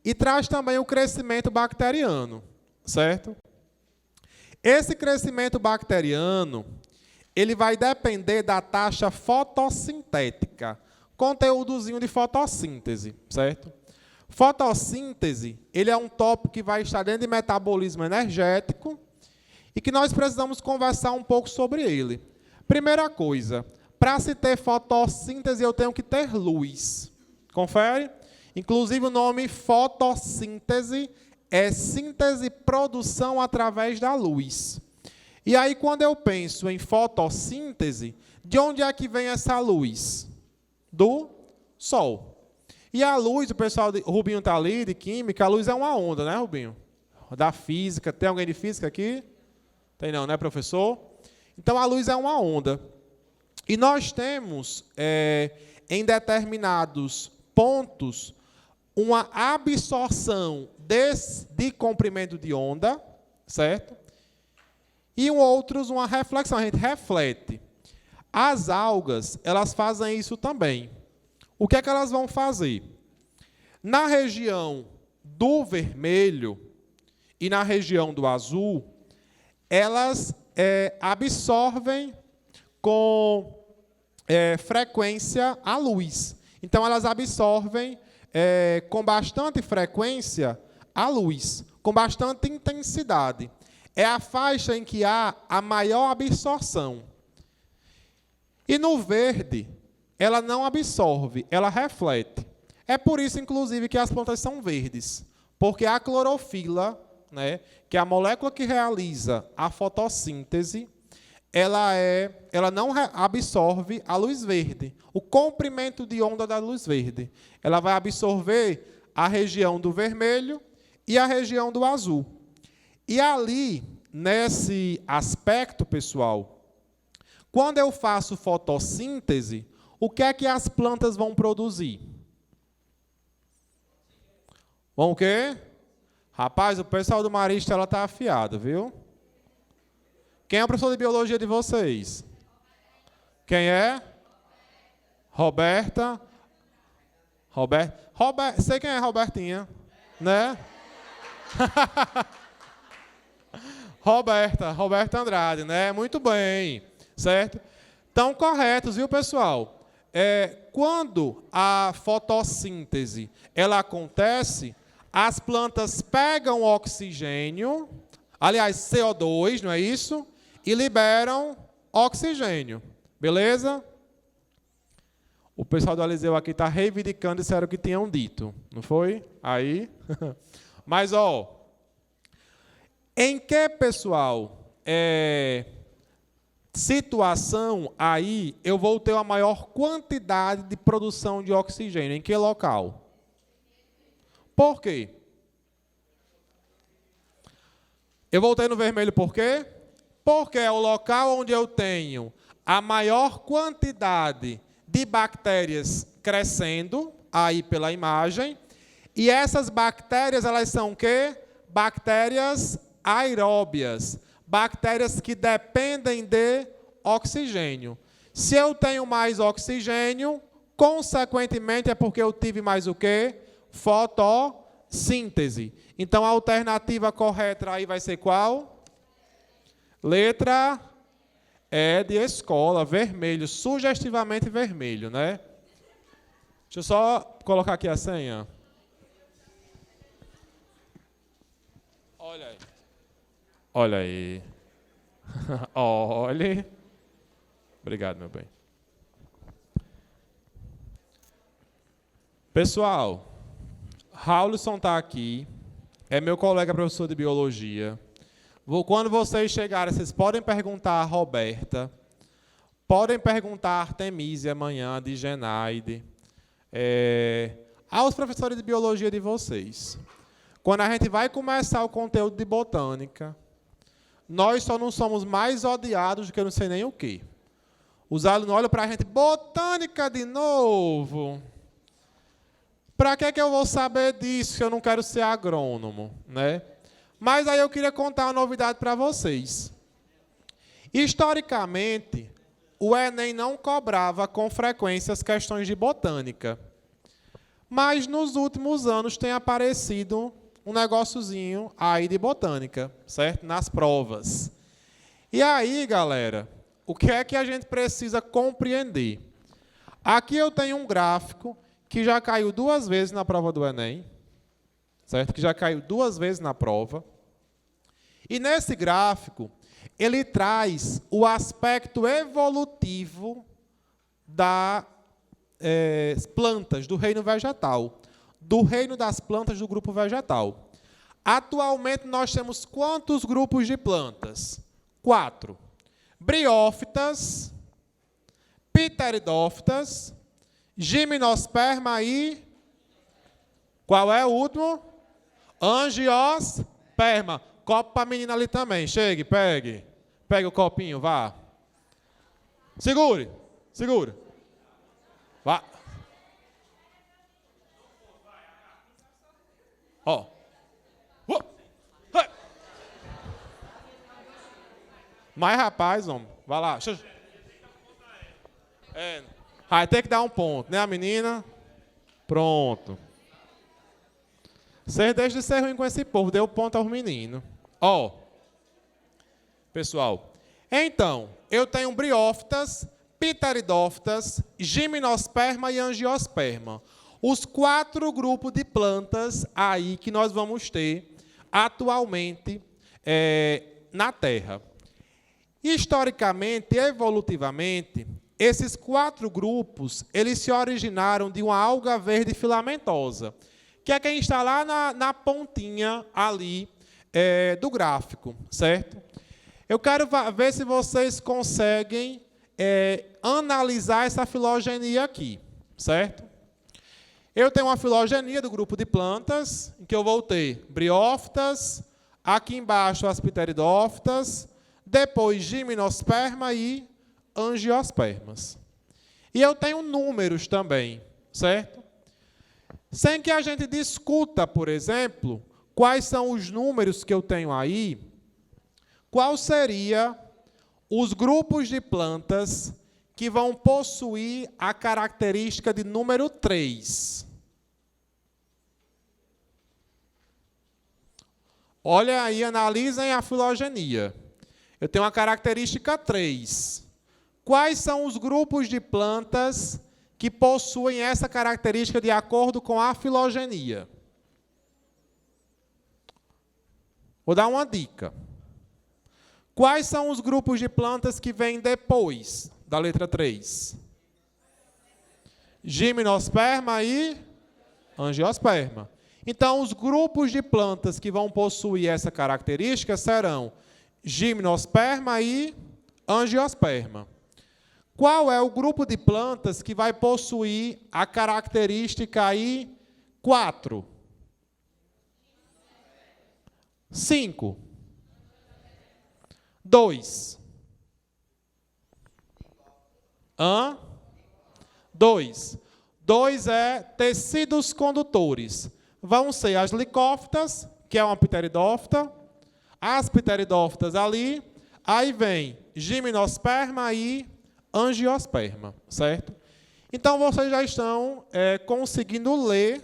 e traz também o crescimento bacteriano, certo? Esse crescimento bacteriano, ele vai depender da taxa fotossintética, conteúdozinho de fotossíntese, certo? Fotossíntese, ele é um tópico que vai estar dentro de metabolismo energético e que nós precisamos conversar um pouco sobre ele. Primeira coisa, para se ter fotossíntese, eu tenho que ter luz. Confere? Inclusive, o nome fotossíntese é síntese e produção através da luz. E aí, quando eu penso em fotossíntese, de onde é que vem essa luz? Do Sol. E a luz, o pessoal, o Rubinho está ali, de Química, a luz é uma onda, né, Rubinho? Da Física. Tem alguém de Física aqui? Tem não, né, professor? Então, a luz é uma onda. E nós temos, em determinados pontos, uma absorção de comprimento de onda, certo? E outros, uma reflexão, a gente reflete. As algas, elas fazem isso também. O que é que elas vão fazer? Na região do vermelho e na região do azul, elas absorvem com frequência a luz. Então, elas absorvem com bastante frequência a luz, com bastante intensidade. É a faixa em que há a maior absorção. E no verde, ela não absorve, ela reflete. É por isso, inclusive, que as plantas são verdes. Porque a clorofila, né, que é a molécula que realiza a fotossíntese, ela não absorve a luz verde, o comprimento de onda da luz verde. Ela vai absorver a região do vermelho e a região do azul. E ali, nesse aspecto, pessoal, quando eu faço fotossíntese, o que é que as plantas vão produzir? Vão o quê? Rapaz, o pessoal do Marista está afiado, viu? Quem é o professor de biologia de vocês? Quem é? Roberta. Sei quem é Robertinha, né? Roberta Andrade, né? Muito bem, certo? Estão corretos, viu, pessoal? Quando a fotossíntese ela acontece, as plantas pegam oxigênio, aliás, CO2, não é isso? E liberam oxigênio, beleza? O pessoal do Aliseu aqui está reivindicando, disseram que tinham dito, não foi? Aí, mas, em que, pessoal, situação aí eu vou ter a maior quantidade de produção de oxigênio? Em que local? Por quê? Eu voltei no vermelho por quê? Porque é o local onde eu tenho a maior quantidade de bactérias crescendo, aí pela imagem, e essas bactérias, elas são o quê? Bactérias aeróbias, bactérias que dependem de oxigênio. Se eu tenho mais oxigênio, consequentemente é porque eu tive mais o quê? Fotossíntese. Então, a alternativa correta aí vai ser qual? Letra E de escola, vermelho, sugestivamente vermelho, né? Deixa eu só colocar aqui a senha. Olha aí. Olha aí. Olhe. Obrigado, meu bem. Pessoal, Raulson está aqui. É meu colega professor de biologia. Quando vocês chegarem, vocês podem perguntar a Roberta. Podem perguntar a Artemisia amanhã, de Genaide. Aos professores de biologia de vocês. Quando a gente vai começar o conteúdo de botânica, nós só não somos mais odiados do que eu não sei nem o quê. Os alunos olham para a gente, botânica de novo. Para que eu vou saber disso, se eu não quero ser agrônomo, né? Mas aí eu queria contar uma novidade para vocês. Historicamente, o Enem não cobrava com frequência as questões de botânica. Mas nos últimos anos tem aparecido um negóciozinho aí de botânica, certo? Nas provas. E aí, galera, o que é que a gente precisa compreender? Aqui eu tenho um gráfico que já caiu 2 vezes na prova do Enem, certo? Que já caiu 2 vezes na prova. E nesse gráfico, ele traz o aspecto evolutivo das plantas, do reino vegetal, do reino das plantas do grupo vegetal. Atualmente, nós temos quantos grupos de plantas? 4. Briófitas, pteridófitas, gimnosperma e... Qual é o último? Angiosperma. Copo para a menina ali também. Chegue, pegue. Pegue o copinho, vá. Segure. Segure. Vá. Ó. Mas, rapaz, homem, vai lá. Vai ter que dar um ponto, né, a menina? Pronto. Vocês deixam de ser ruim com esse povo. Deu ponto aos meninos. Ó. Pessoal. Então, eu tenho briófitas, pteridófitas, gimnosperma e angiosperma. Os 4 grupos de plantas aí que nós vamos ter atualmente na Terra. Historicamente, evolutivamente, esses 4 grupos, eles se originaram de uma alga verde filamentosa, que é quem está lá na pontinha ali do gráfico, certo? Eu quero ver se vocês conseguem analisar essa filogenia aqui, certo? Eu tenho uma filogenia do grupo de plantas, em que eu vou ter briófitas, aqui embaixo as pteridófitas, depois gimnosperma e angiospermas. E eu tenho números também, certo? Sem que a gente discuta, por exemplo, quais são os números que eu tenho aí, qual seria os grupos de plantas que vão possuir a característica de número 3. Olha aí, analisem a filogenia. Eu tenho a característica 3. Quais são os grupos de plantas que possuem essa característica de acordo com a filogenia? Vou dar uma dica. Quais são os grupos de plantas que vêm depois da letra 3? Gimnosperma e angiosperma. Então, os grupos de plantas que vão possuir essa característica serão gimnosperma e angiosperma. Qual é o grupo de plantas que vai possuir a característica aí 4? 5. 2. 2. 2 é tecidos condutores. Vão ser as licófitas, que é uma pteridófita, as pteridófitas ali, aí vem gimnosperma e angiosperma, certo? Então, vocês já estão conseguindo ler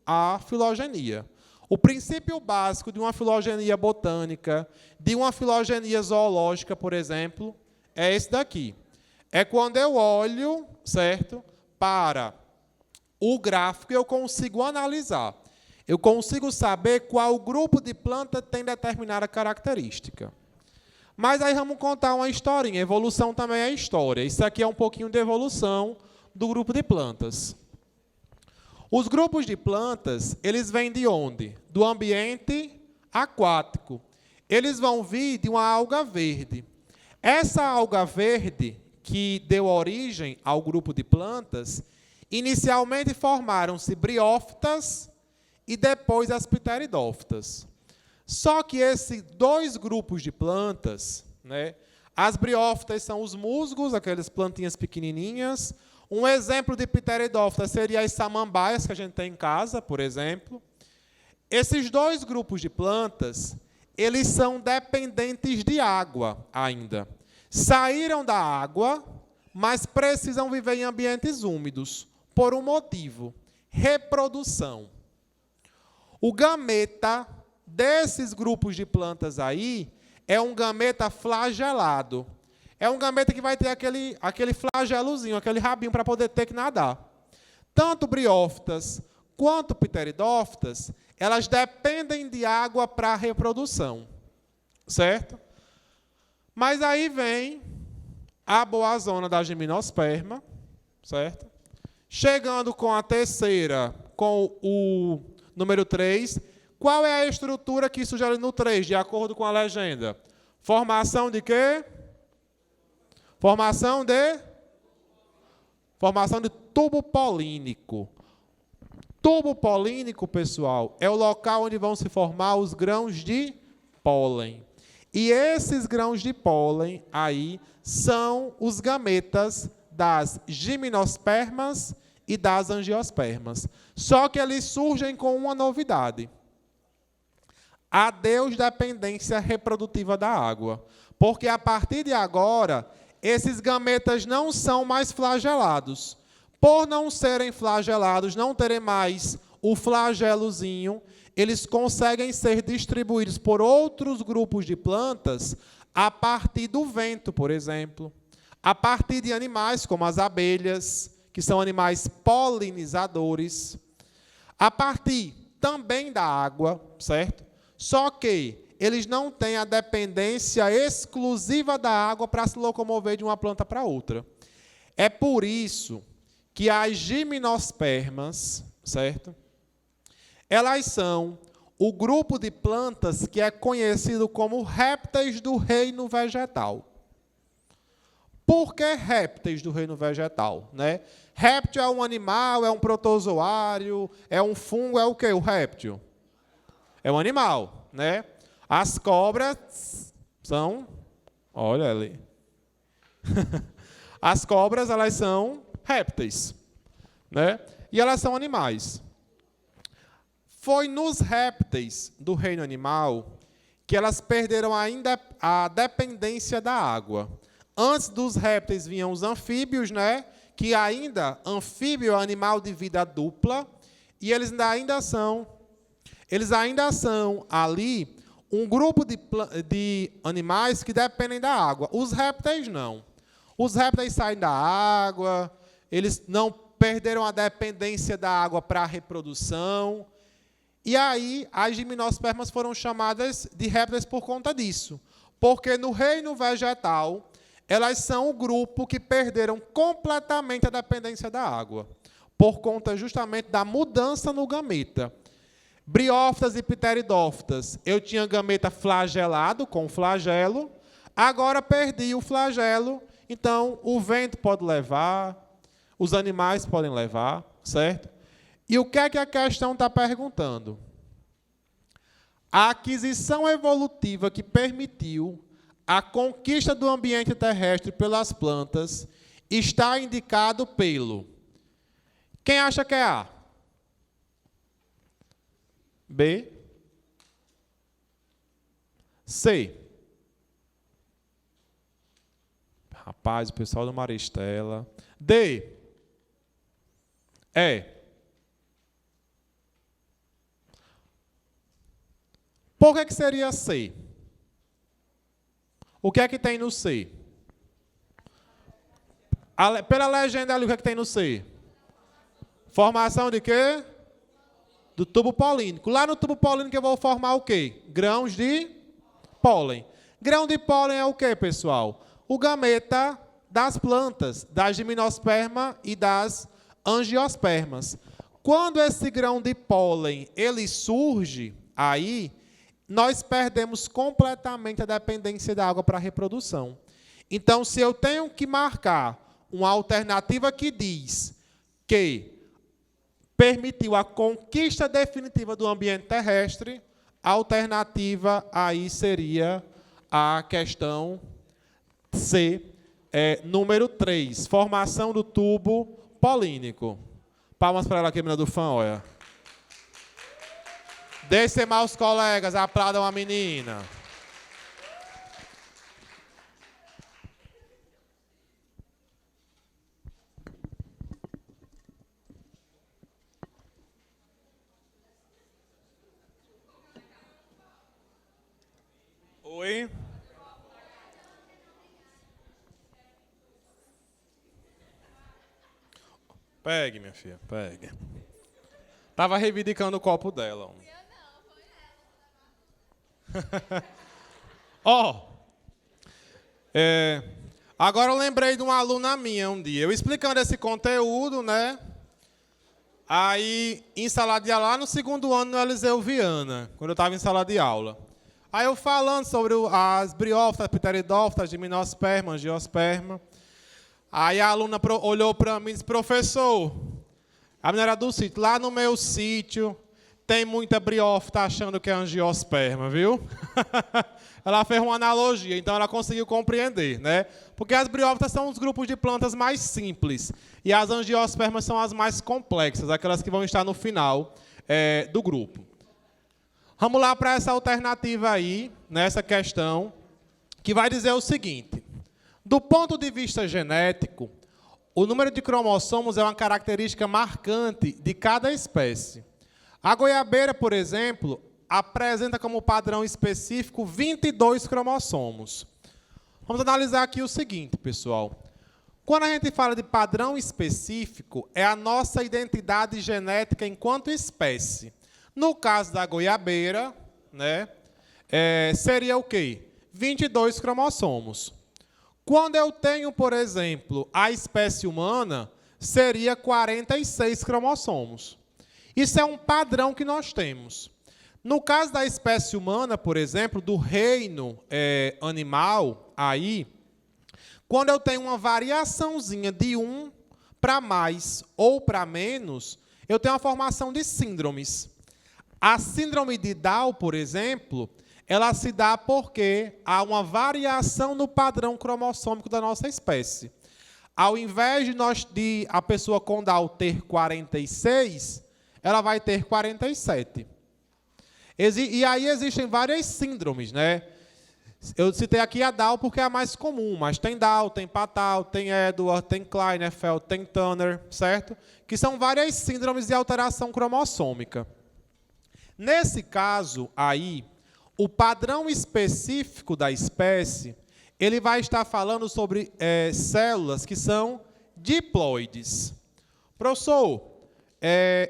a filogenia. O princípio básico de uma filogenia botânica, de uma filogenia zoológica, por exemplo, é esse daqui. É quando eu olho, certo, para o gráfico e eu consigo analisar. Eu consigo saber qual grupo de planta tem determinada característica. Mas aí vamos contar uma historinha. Evolução também é história. Isso aqui é um pouquinho de evolução do grupo de plantas. Os grupos de plantas, eles vêm de onde? Do ambiente aquático. Eles vão vir de uma alga verde. Essa alga verde, que deu origem ao grupo de plantas, inicialmente formaram-se briófitas e depois as pteridófitas. Só que esses 2 grupos de plantas, né, as briófitas são os musgos, aquelas plantinhas pequenininhas. Um exemplo de pteridófita seria as samambaias que a gente tem em casa, por exemplo. Esses 2 grupos de plantas, eles são dependentes de água ainda. Saíram da água, mas precisam viver em ambientes úmidos, por um motivo: reprodução. O gameta desses grupos de plantas aí é um gameta flagelado. É um gameta que vai ter aquele flagelozinho, aquele rabinho para poder ter que nadar. Tanto briófitas quanto pteridófitas, elas dependem de água para a reprodução. Certo? Mas aí vem a boa zona da gimnosperma, certo? Chegando com a terceira, com o número 3, qual é a estrutura que sugere no 3, de acordo com a legenda? Formação de quê? Formação de tubo polínico. Tubo polínico, pessoal, é o local onde vão se formar os grãos de pólen. E esses grãos de pólen aí são os gametas das gimnospermas e das angiospermas. Só que eles surgem com uma novidade. adeus dependência reprodutiva da água. Porque, a partir de agora, esses gametas não são mais flagelados. Por não serem flagelados, não terem mais o flagelozinho, eles conseguem ser distribuídos por outros grupos de plantas a partir do vento, por exemplo. A partir de animais como as abelhas, que são animais polinizadores. A partir também da água, certo? Só que eles não têm a dependência exclusiva da água para se locomover de uma planta para outra. É por isso que as gimnospermas, certo? Elas são o grupo de plantas que é conhecido como répteis do reino vegetal. Por que répteis do reino vegetal, né? Réptil é um animal, é um protozoário, é um fungo, é o quê? O réptil? É um animal, né? As cobras são... Olha ali. As cobras, elas são répteis, né? E elas são animais. Foi nos répteis do reino animal que elas perderam ainda a dependência da água. Antes dos répteis vinham os anfíbios, né? Que ainda, anfíbio é um animal de vida dupla, e eles ainda são ali um grupo de animais que dependem da água. Os répteis não. Os répteis saem da água, eles não perderam a dependência da água para a reprodução. E aí, as gimnospermas foram chamadas de répteis por conta disso. Porque no reino vegetal, elas são o grupo que perderam completamente a dependência da água, por conta justamente da mudança no gameta. Briófitas e pteridófitas, eu tinha gameta flagelado, com flagelo, agora perdi o flagelo, então o vento pode levar, os animais podem levar, certo? E o que é que a questão está perguntando? A aquisição evolutiva que permitiu a conquista do ambiente terrestre pelas plantas está indicado pelo... Quem acha que é A? B? C? Rapaz, o pessoal do Maristela. D? E? Por que seria C? O que é que tem no C? Pela legenda ali, o que é que tem no C? Formação de quê? Do tubo polínico. Lá no tubo polínico eu vou formar o quê? Grãos de pólen. Grão de pólen é o quê, pessoal? O gameta das plantas, das gimnospermas e das angiospermas. Quando esse grão de pólen ele surge, aí nós perdemos completamente a dependência da água para a reprodução. Então, se eu tenho que marcar uma alternativa que diz que permitiu a conquista definitiva do ambiente terrestre, a alternativa aí seria a questão C, número 3, formação do tubo polínico. Palmas para ela aqui, menina do fã, olha. Deixem maus colegas, aplaudam a menina. Oi? Pegue, minha filha, pegue. Tava reivindicando o copo dela. Ó, agora eu lembrei de uma aluna minha um dia, eu explicando esse conteúdo, né? Aí, em sala de aula, lá no segundo ano no Eliseu Viana, quando eu estava em sala de aula. Aí eu falando sobre as briófitas, pteridófitas, gimnosperma, angiosperma. Aí a aluna olhou para mim e disse, professor, a menina era do sítio, lá no meu sítio tem muita briófita achando que é angiosperma, viu? Ela fez uma analogia, então ela conseguiu compreender, né? Porque as briófitas são os grupos de plantas mais simples e as angiospermas são as mais complexas, aquelas que vão estar no final do grupo. Vamos lá para essa alternativa aí, nessa questão, que vai dizer o seguinte. Do ponto de vista genético, o número de cromossomos é uma característica marcante de cada espécie. A goiabeira, por exemplo, apresenta como padrão específico 22 cromossomos. Vamos analisar aqui o seguinte, pessoal. Quando a gente fala de padrão específico, é a nossa identidade genética enquanto espécie. No caso da goiabeira, né, seria o quê? 22 cromossomos. Quando eu tenho, por exemplo, a espécie humana, seria 46 cromossomos. Isso é um padrão que nós temos. No caso da espécie humana, por exemplo, do reino animal, aí, quando eu tenho uma variaçãozinha de 1 para mais ou para menos, eu tenho a formação de síndromes. A síndrome de Down, por exemplo, ela se dá porque há uma variação no padrão cromossômico da nossa espécie. Ao invés de a pessoa com Down ter 46, ela vai ter 47. E aí existem várias síndromes, né? Eu citei aqui a Down porque é a mais comum, mas tem Down, tem Patal, tem Edward, tem Klinefelter, tem Turner, certo? Que são várias síndromes de alteração cromossômica. Nesse caso aí, o padrão específico da espécie, ele vai estar falando sobre células que são diploides. Professor,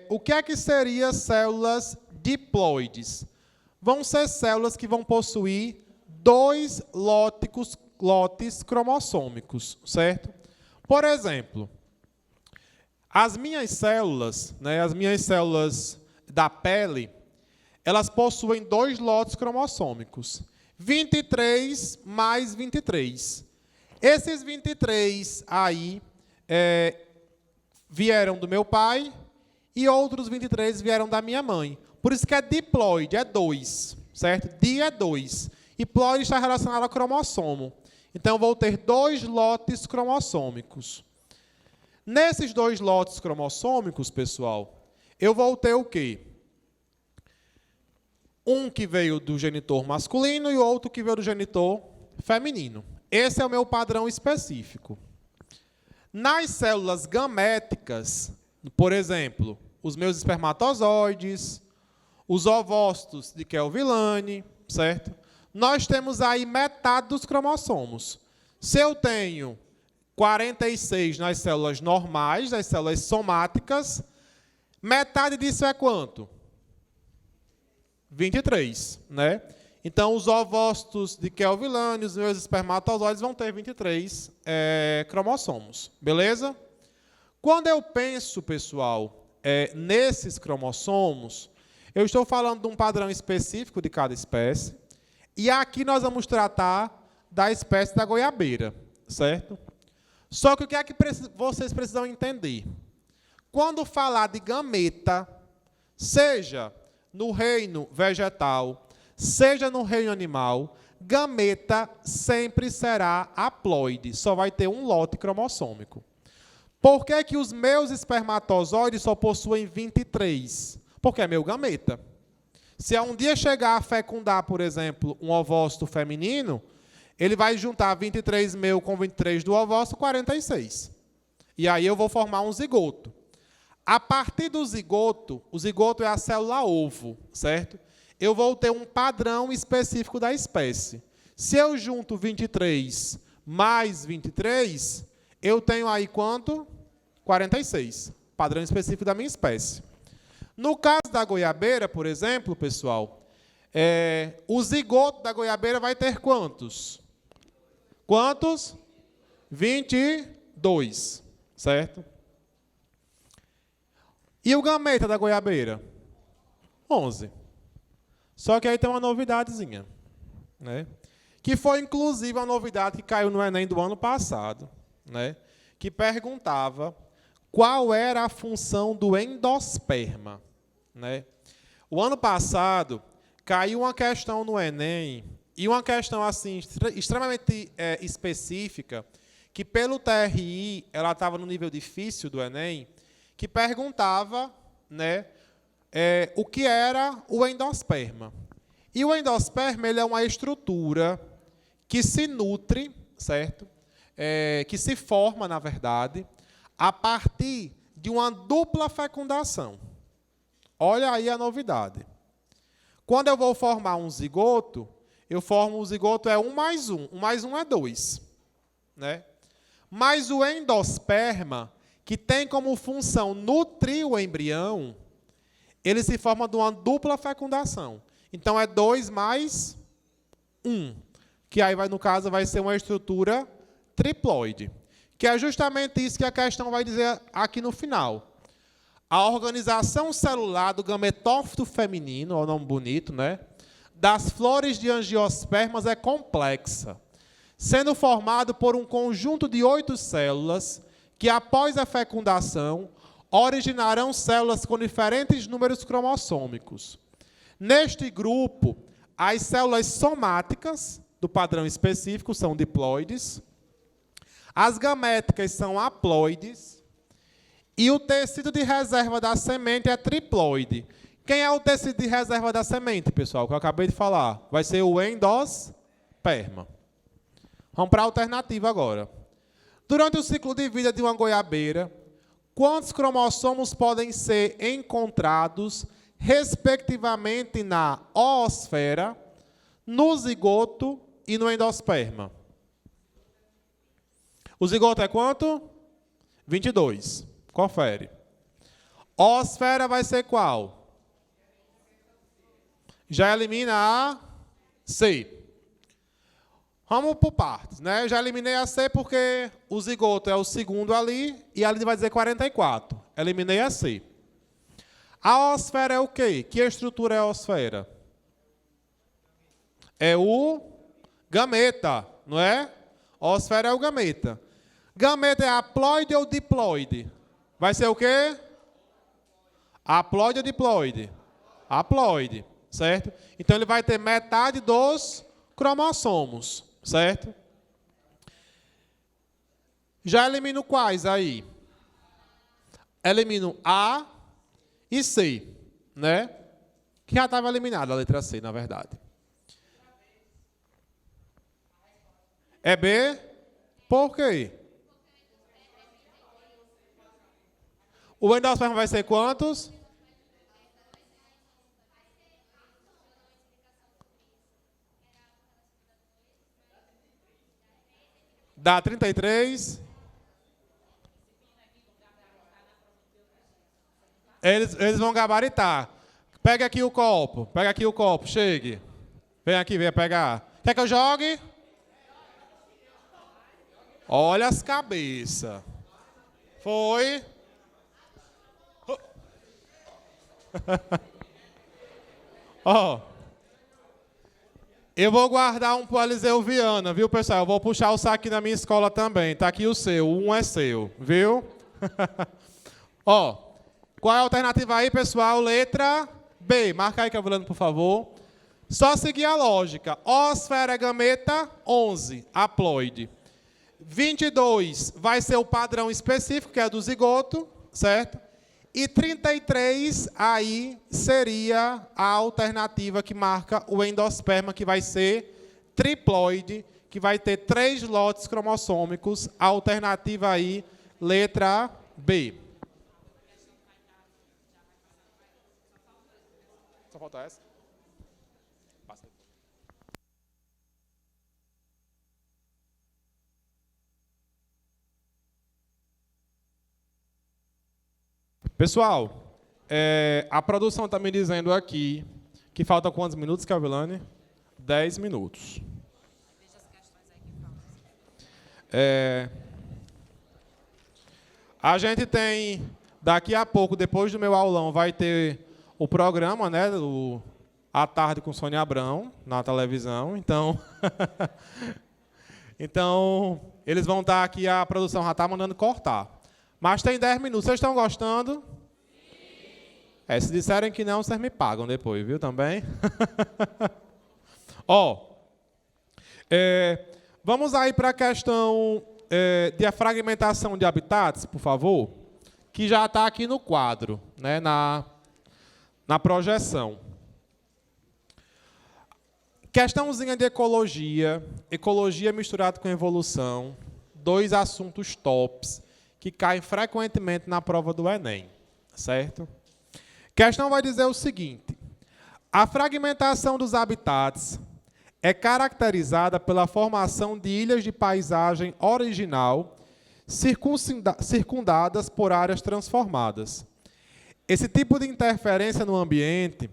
o que é que seria células diploides? Vão ser células que vão possuir 2 lotes cromossômicos, certo? Por exemplo, as minhas células, né, as minhas células da pele, elas possuem 2 lotes cromossômicos. 23 mais 23. Esses 23 aí vieram do meu pai e outros 23 vieram da minha mãe. Por isso que é diploide, é 2, certo? Di é 2. E ploide está relacionado ao cromossomo. Então, eu vou ter 2 lotes cromossômicos. Nesses 2 lotes cromossômicos, pessoal, eu vou ter o quê? Um que veio do genitor masculino e outro que veio do genitor feminino. Esse é o meu padrão específico. Nas células gaméticas, por exemplo, os meus espermatozoides, os ovócitos de Kelvin-Lane, certo? Nós temos aí metade dos cromossomos. Se eu tenho 46 nas células normais, nas células somáticas, metade disso é quanto? 23, né? Então, os ovócitos de Kelvin-Lane, os meus espermatozoides vão ter 23 cromossomos, beleza? Quando eu penso, pessoal, nesses cromossomos, eu estou falando de um padrão específico de cada espécie, e aqui nós vamos tratar da espécie da goiabeira, certo? Só que o que é que vocês precisam entender? Quando falar de gameta, seja no reino vegetal, seja no reino animal, gameta sempre será haploide, só vai ter um lote cromossômico. Por que que os meus espermatozoides só possuem 23? Porque é meu gameta. Se um dia chegar a fecundar, por exemplo, um ovócito feminino, ele vai juntar 23 meu com 23 do ovócito, 46. E aí eu vou formar um zigoto. A partir do zigoto, o zigoto é a célula ovo, certo? Eu vou ter um padrão específico da espécie. Se eu junto 23 mais 23, eu tenho aí quanto? 46. Padrão específico da minha espécie. No caso da goiabeira, por exemplo, pessoal, o zigoto da goiabeira vai ter quantos? Quantos? 22, certo? E o gameta da goiabeira? 11. Só que aí tem uma novidadezinha, né? Que foi, inclusive, a novidade que caiu no Enem do ano passado, né? Que perguntava qual era a função do endosperma, né? O ano passado, caiu uma questão no Enem, e uma questão assim extremamente específica, que pelo TRI, ela estava no nível difícil do Enem, que perguntava, né, o que era o endosperma. E o endosperma ele é uma estrutura que se nutre, certo? Que se forma, na verdade, a partir de uma dupla fecundação. Olha aí a novidade. Quando eu vou formar um zigoto, eu formo o zigoto 1 mais 1. 1 mais 1 é 2. Né? Mas o endosperma, que tem como função nutrir o embrião, ele se forma de uma dupla fecundação. Então, é 2 mais 1. Que aí, no caso, vai ser uma estrutura triploide. Que é justamente isso que a questão vai dizer aqui no final. A organização celular do gametófito feminino, é um nome bonito, né? Das flores de angiospermas é complexa, sendo formado por um conjunto de 8 células que, após a fecundação, originarão células com diferentes números cromossômicos. Neste grupo, as células somáticas, do padrão específico, são diploides, as gaméticas são haploides, e o tecido de reserva da semente é triploide. Quem é o tecido de reserva da semente, pessoal, que eu acabei de falar? Vai ser o endosperma. Vamos para a alternativa agora. Durante o ciclo de vida de uma goiabeira, quantos cromossomos podem ser encontrados, respectivamente, na oosfera, no zigoto e no endosperma? O zigoto é quanto? 22. Confere. Oosfera vai ser qual? Já elimina a C. Vamos por partes, né? Eu já eliminei a C porque o zigoto é o segundo ali e ali vai dizer 44. Eliminei a C. A oosfera é o quê? Que estrutura é a oosfera? É o gameta, não é? A oosfera é o gameta. Gameta é haploide ou diploide? Vai ser o quê? Haploide ou diploide? Haploide, certo? Então ele vai ter metade dos cromossomos, certo? Já elimino quais aí? Elimino A e C, né? Que já estava eliminada a letra C, na verdade. É B? Por quê? O endosperma vai ser quantos? Dá 33. Eles vão gabaritar. Pega aqui o copo. Pega aqui o copo. Chegue. Vem aqui, venha pegar. Quer que eu jogue? Olha as cabeças. Foi. Ó. Eu vou guardar um para Eliseu Viana, viu, pessoal? Eu vou puxar o saque na minha escola também. Tá aqui o seu. Um é seu, viu? Ó. Qual é a alternativa aí, pessoal? Letra B. Marca aí, Cavalando, por favor. Só seguir a lógica. Oosfera gameta, 11. Haploide. 22 vai ser o padrão específico, que é do zigoto, certo? E 33 aí seria a alternativa que marca o endosperma, que vai ser triploide, que vai ter 3 lotes cromossômicos. A alternativa aí, letra B. Só falta essa? Passa. Pessoal, a produção está me dizendo aqui que falta quantos minutos, Cavilane? 10 minutos. Deixa as questões aí que faltam. A gente tem, daqui a pouco, depois do meu aulão, vai ter o programa, né, À Tarde com Sônia Abrão, na televisão. Então, eles vão estar aqui, a produção já está mandando cortar. Mas tem 10 minutos. Vocês estão gostando? Sim. Se disserem que não, vocês me pagam depois, viu, também? Vamos aí para a questão de a fragmentação de habitats, por favor, que já está aqui no quadro, né, na projeção. Questãozinha de ecologia. Ecologia misturada com evolução. 2 assuntos tops que caem frequentemente na prova do Enem. Certo? Questão vai dizer o seguinte. A fragmentação dos habitats é caracterizada pela formação de ilhas de paisagem original circundadas por áreas transformadas. Esse tipo de interferência no ambiente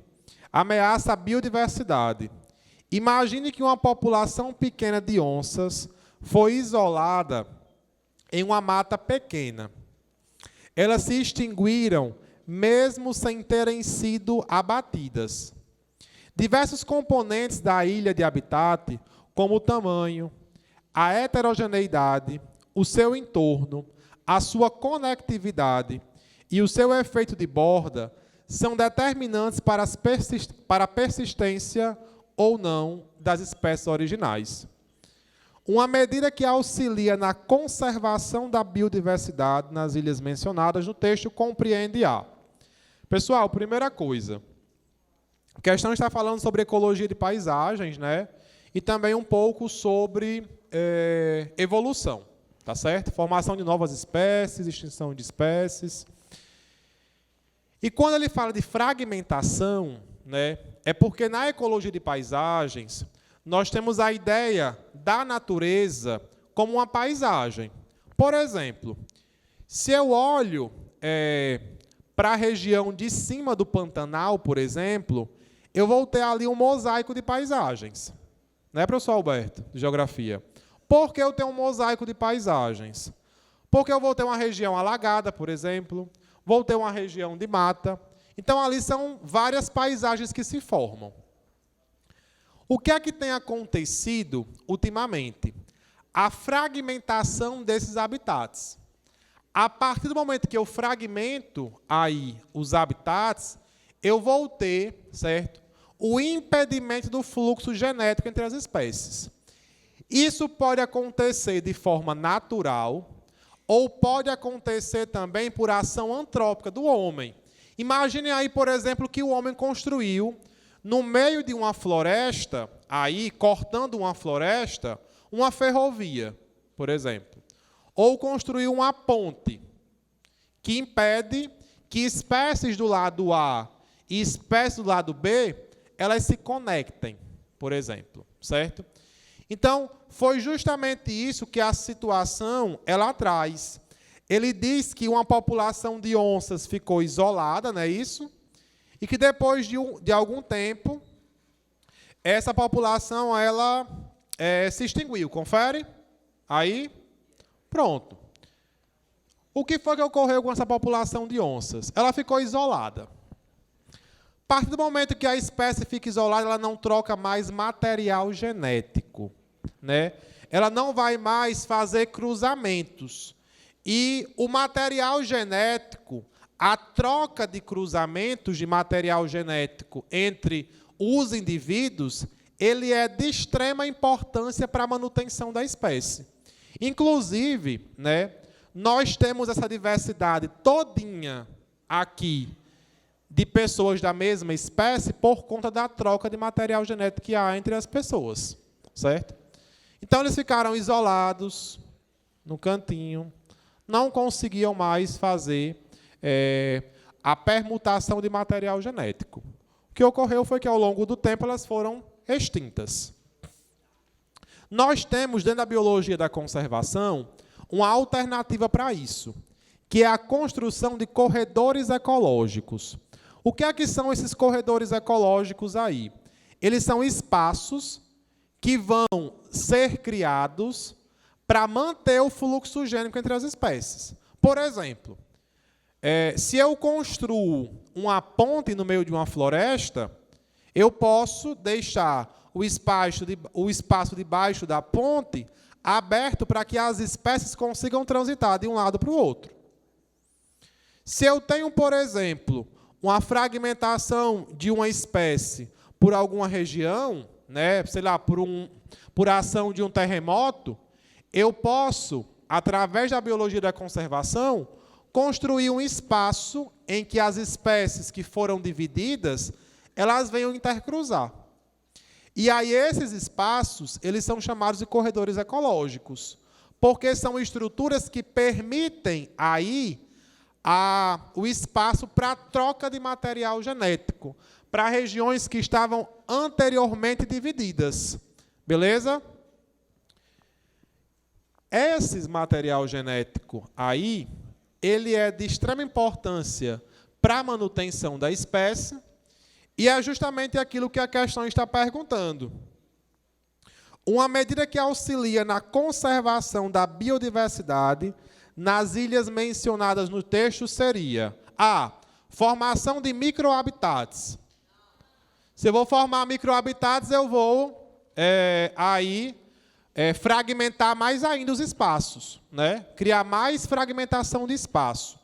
ameaça a biodiversidade. Imagine que uma população pequena de onças foi isolada em uma mata pequena. Elas se extinguiram mesmo sem terem sido abatidas. Diversos componentes da ilha de habitat, como o tamanho, a heterogeneidade, o seu entorno, a sua conectividade e o seu efeito de borda, são determinantes para a persistência ou não das espécies originais. Uma medida que auxilia na conservação da biodiversidade nas ilhas mencionadas no texto compreende a... Pessoal, primeira coisa, a questão está falando sobre ecologia de paisagens, né? E também um pouco sobre evolução, tá certo? Formação de novas espécies, extinção de espécies. E quando ele fala de fragmentação, né, é porque na ecologia de paisagens nós temos a ideia da natureza como uma paisagem. Por exemplo, se eu olho para a região de cima do Pantanal, por exemplo, eu vou ter ali um mosaico de paisagens. Né, professor Alberto, de Geografia? Por que eu tenho um mosaico de paisagens? Porque eu vou ter uma região alagada, por exemplo, vou ter uma região de mata. Então, ali são várias paisagens que se formam. O que é que tem acontecido ultimamente? A fragmentação desses habitats. A partir do momento que eu fragmento aí os habitats, eu vou ter, certo, o impedimento do fluxo genético entre as espécies. Isso pode acontecer de forma natural ou pode acontecer também por ação antrópica do homem. Imaginem aí, por exemplo, que o homem construiu no meio de uma floresta, aí cortando uma floresta, uma ferrovia, por exemplo. Ou construiu uma ponte que impede que espécies do lado A e espécies do lado B, elas se conectem, por exemplo, certo? Então, foi justamente isso que a situação ela traz. Ele diz que uma população de onças ficou isolada, não é isso? E que depois de algum tempo, essa população ela se extinguiu. Confere? Aí, pronto. O que foi que ocorreu com essa população de onças? Ela ficou isolada. A partir do momento que a espécie fica isolada, ela não troca mais material genético, né? Ela não vai mais fazer cruzamentos. E o material genético, a troca de cruzamentos de material genético entre os indivíduos, ele é de extrema importância para a manutenção da espécie. Inclusive, né, nós temos essa diversidade todinha aqui de pessoas da mesma espécie por conta da troca de material genético que há entre as pessoas, certo? Então, eles ficaram isolados, no cantinho, não conseguiam mais fazer a permutação de material genético. O que ocorreu foi que, ao longo do tempo, elas foram extintas. Nós temos, dentro da biologia da conservação, uma alternativa para isso, que é a construção de corredores ecológicos. O que é que são esses corredores ecológicos aí? Eles são espaços que vão ser criados para manter o fluxo gênico entre as espécies. Por exemplo, se eu construo uma ponte no meio de uma floresta, eu posso deixar o espaço debaixo da ponte aberto para que as espécies consigam transitar de um lado para o outro. Se eu tenho, por exemplo, uma fragmentação de uma espécie por alguma região, né, sei lá, por ação de um terremoto, eu posso, através da biologia da conservação, construir um espaço em que as espécies que foram divididas, elas venham intercruzar. E aí esses espaços, eles são chamados de corredores ecológicos, porque são estruturas que permitem aí o espaço para troca de material genético, para regiões que estavam anteriormente divididas. Beleza? Esse material genético aí, ele é de extrema importância para a manutenção da espécie, e é justamente aquilo que a questão está perguntando. Uma medida que auxilia na conservação da biodiversidade nas ilhas mencionadas no texto seria a formação de microhabitats. Se eu vou formar microhabitats, eu vou fragmentar mais ainda os espaços, né? Criar mais fragmentação de espaço.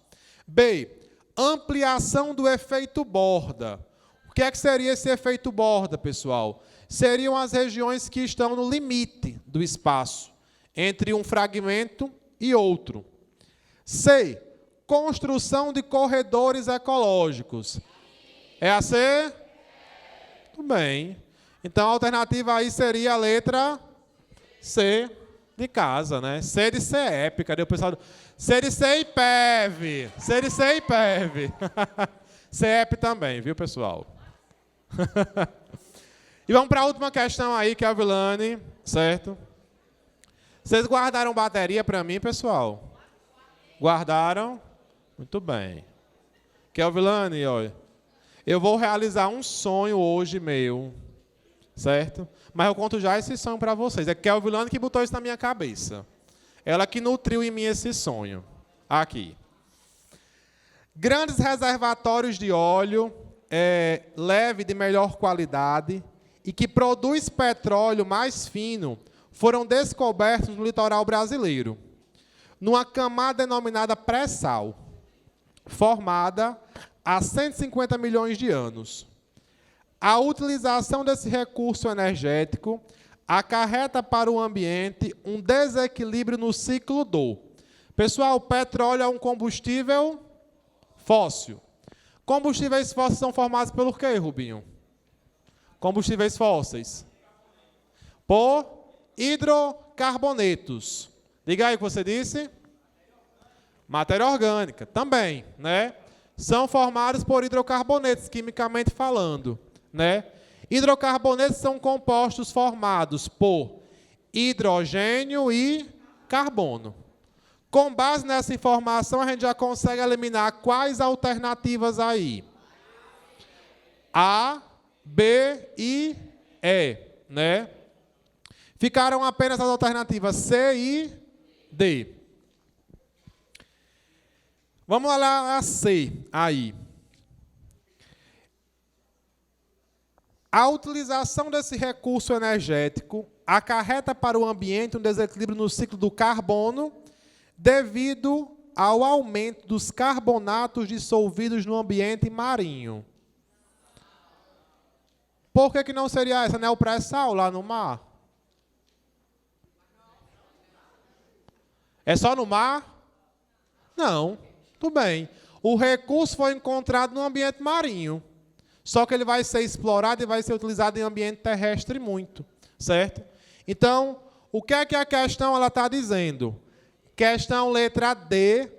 B, ampliação do efeito borda. O que é que seria esse efeito borda, pessoal? Seriam as regiões que estão no limite do espaço, entre um fragmento e outro. C, construção de corredores ecológicos. É a C? Tudo bem. Então, a alternativa aí seria a letra C de casa, né? C de CEP. Cadê o pessoal? C de CIPEV. C de CIPEV. CEP também, viu, pessoal? E vamos para a última questão aí, que é a Vilane, certo? Vocês guardaram bateria para mim, pessoal? Guardaram? Muito bem. Kelvilane, olha, eu vou realizar um sonho hoje meu, certo? Mas eu conto já esse sonho para vocês. É Kelvilane que botou isso na minha cabeça. Ela que nutriu em mim esse sonho. Aqui. Grandes reservatórios de óleo leve de melhor qualidade e que produz petróleo mais fino foram descobertos no litoral brasileiro, numa camada denominada pré-sal, formada há 150 milhões de anos. A utilização desse recurso energético acarreta para o ambiente um desequilíbrio no ciclo do... Pessoal, o petróleo é um combustível fóssil. Combustíveis fósseis são formados pelo quê, Rubinho? Combustíveis fósseis. Por hidrocarbonetos. Diga aí o que você disse. Matéria orgânica, também, né? São formados por hidrocarbonetos, quimicamente falando, né? Hidrocarbonetos são compostos formados por hidrogênio e carbono. Com base nessa informação, a gente já consegue eliminar quais alternativas aí? A, B e E, né? Ficaram apenas as alternativas C e D. Vamos lá a C aí. A utilização desse recurso energético acarreta para o ambiente um desequilíbrio no ciclo do carbono devido ao aumento dos carbonatos dissolvidos no ambiente marinho. Por que não seria essa, né? O pré-sal lá no mar? É só no mar? Não. Tudo bem. O recurso foi encontrado no ambiente marinho. Só que ele vai ser explorado e vai ser utilizado em ambiente terrestre muito. Certo? Então, o que é que a questão está dizendo? Questão letra D,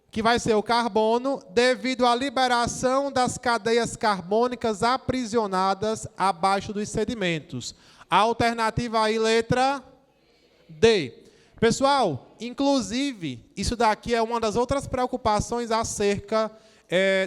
que vai ser o carbono, devido à liberação das cadeias carbônicas aprisionadas abaixo dos sedimentos. A alternativa aí, letra D. Pessoal, inclusive, isso daqui é uma das outras preocupações acerca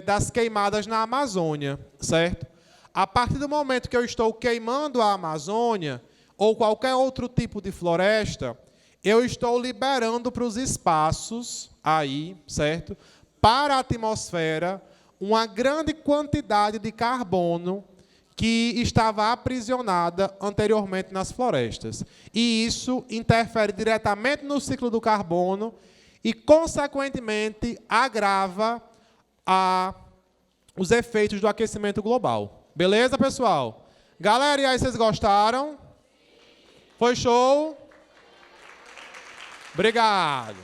das queimadas na Amazônia, certo? A partir do momento que eu estou queimando a Amazônia, ou qualquer outro tipo de floresta, eu estou liberando para os espaços aí, certo? Para a atmosfera, uma grande quantidade de carbono que estava aprisionada anteriormente nas florestas. E isso interfere diretamente no ciclo do carbono e, consequentemente, agrava os efeitos do aquecimento global. Beleza, pessoal? Galera, e aí, vocês gostaram? Foi show? Obrigado.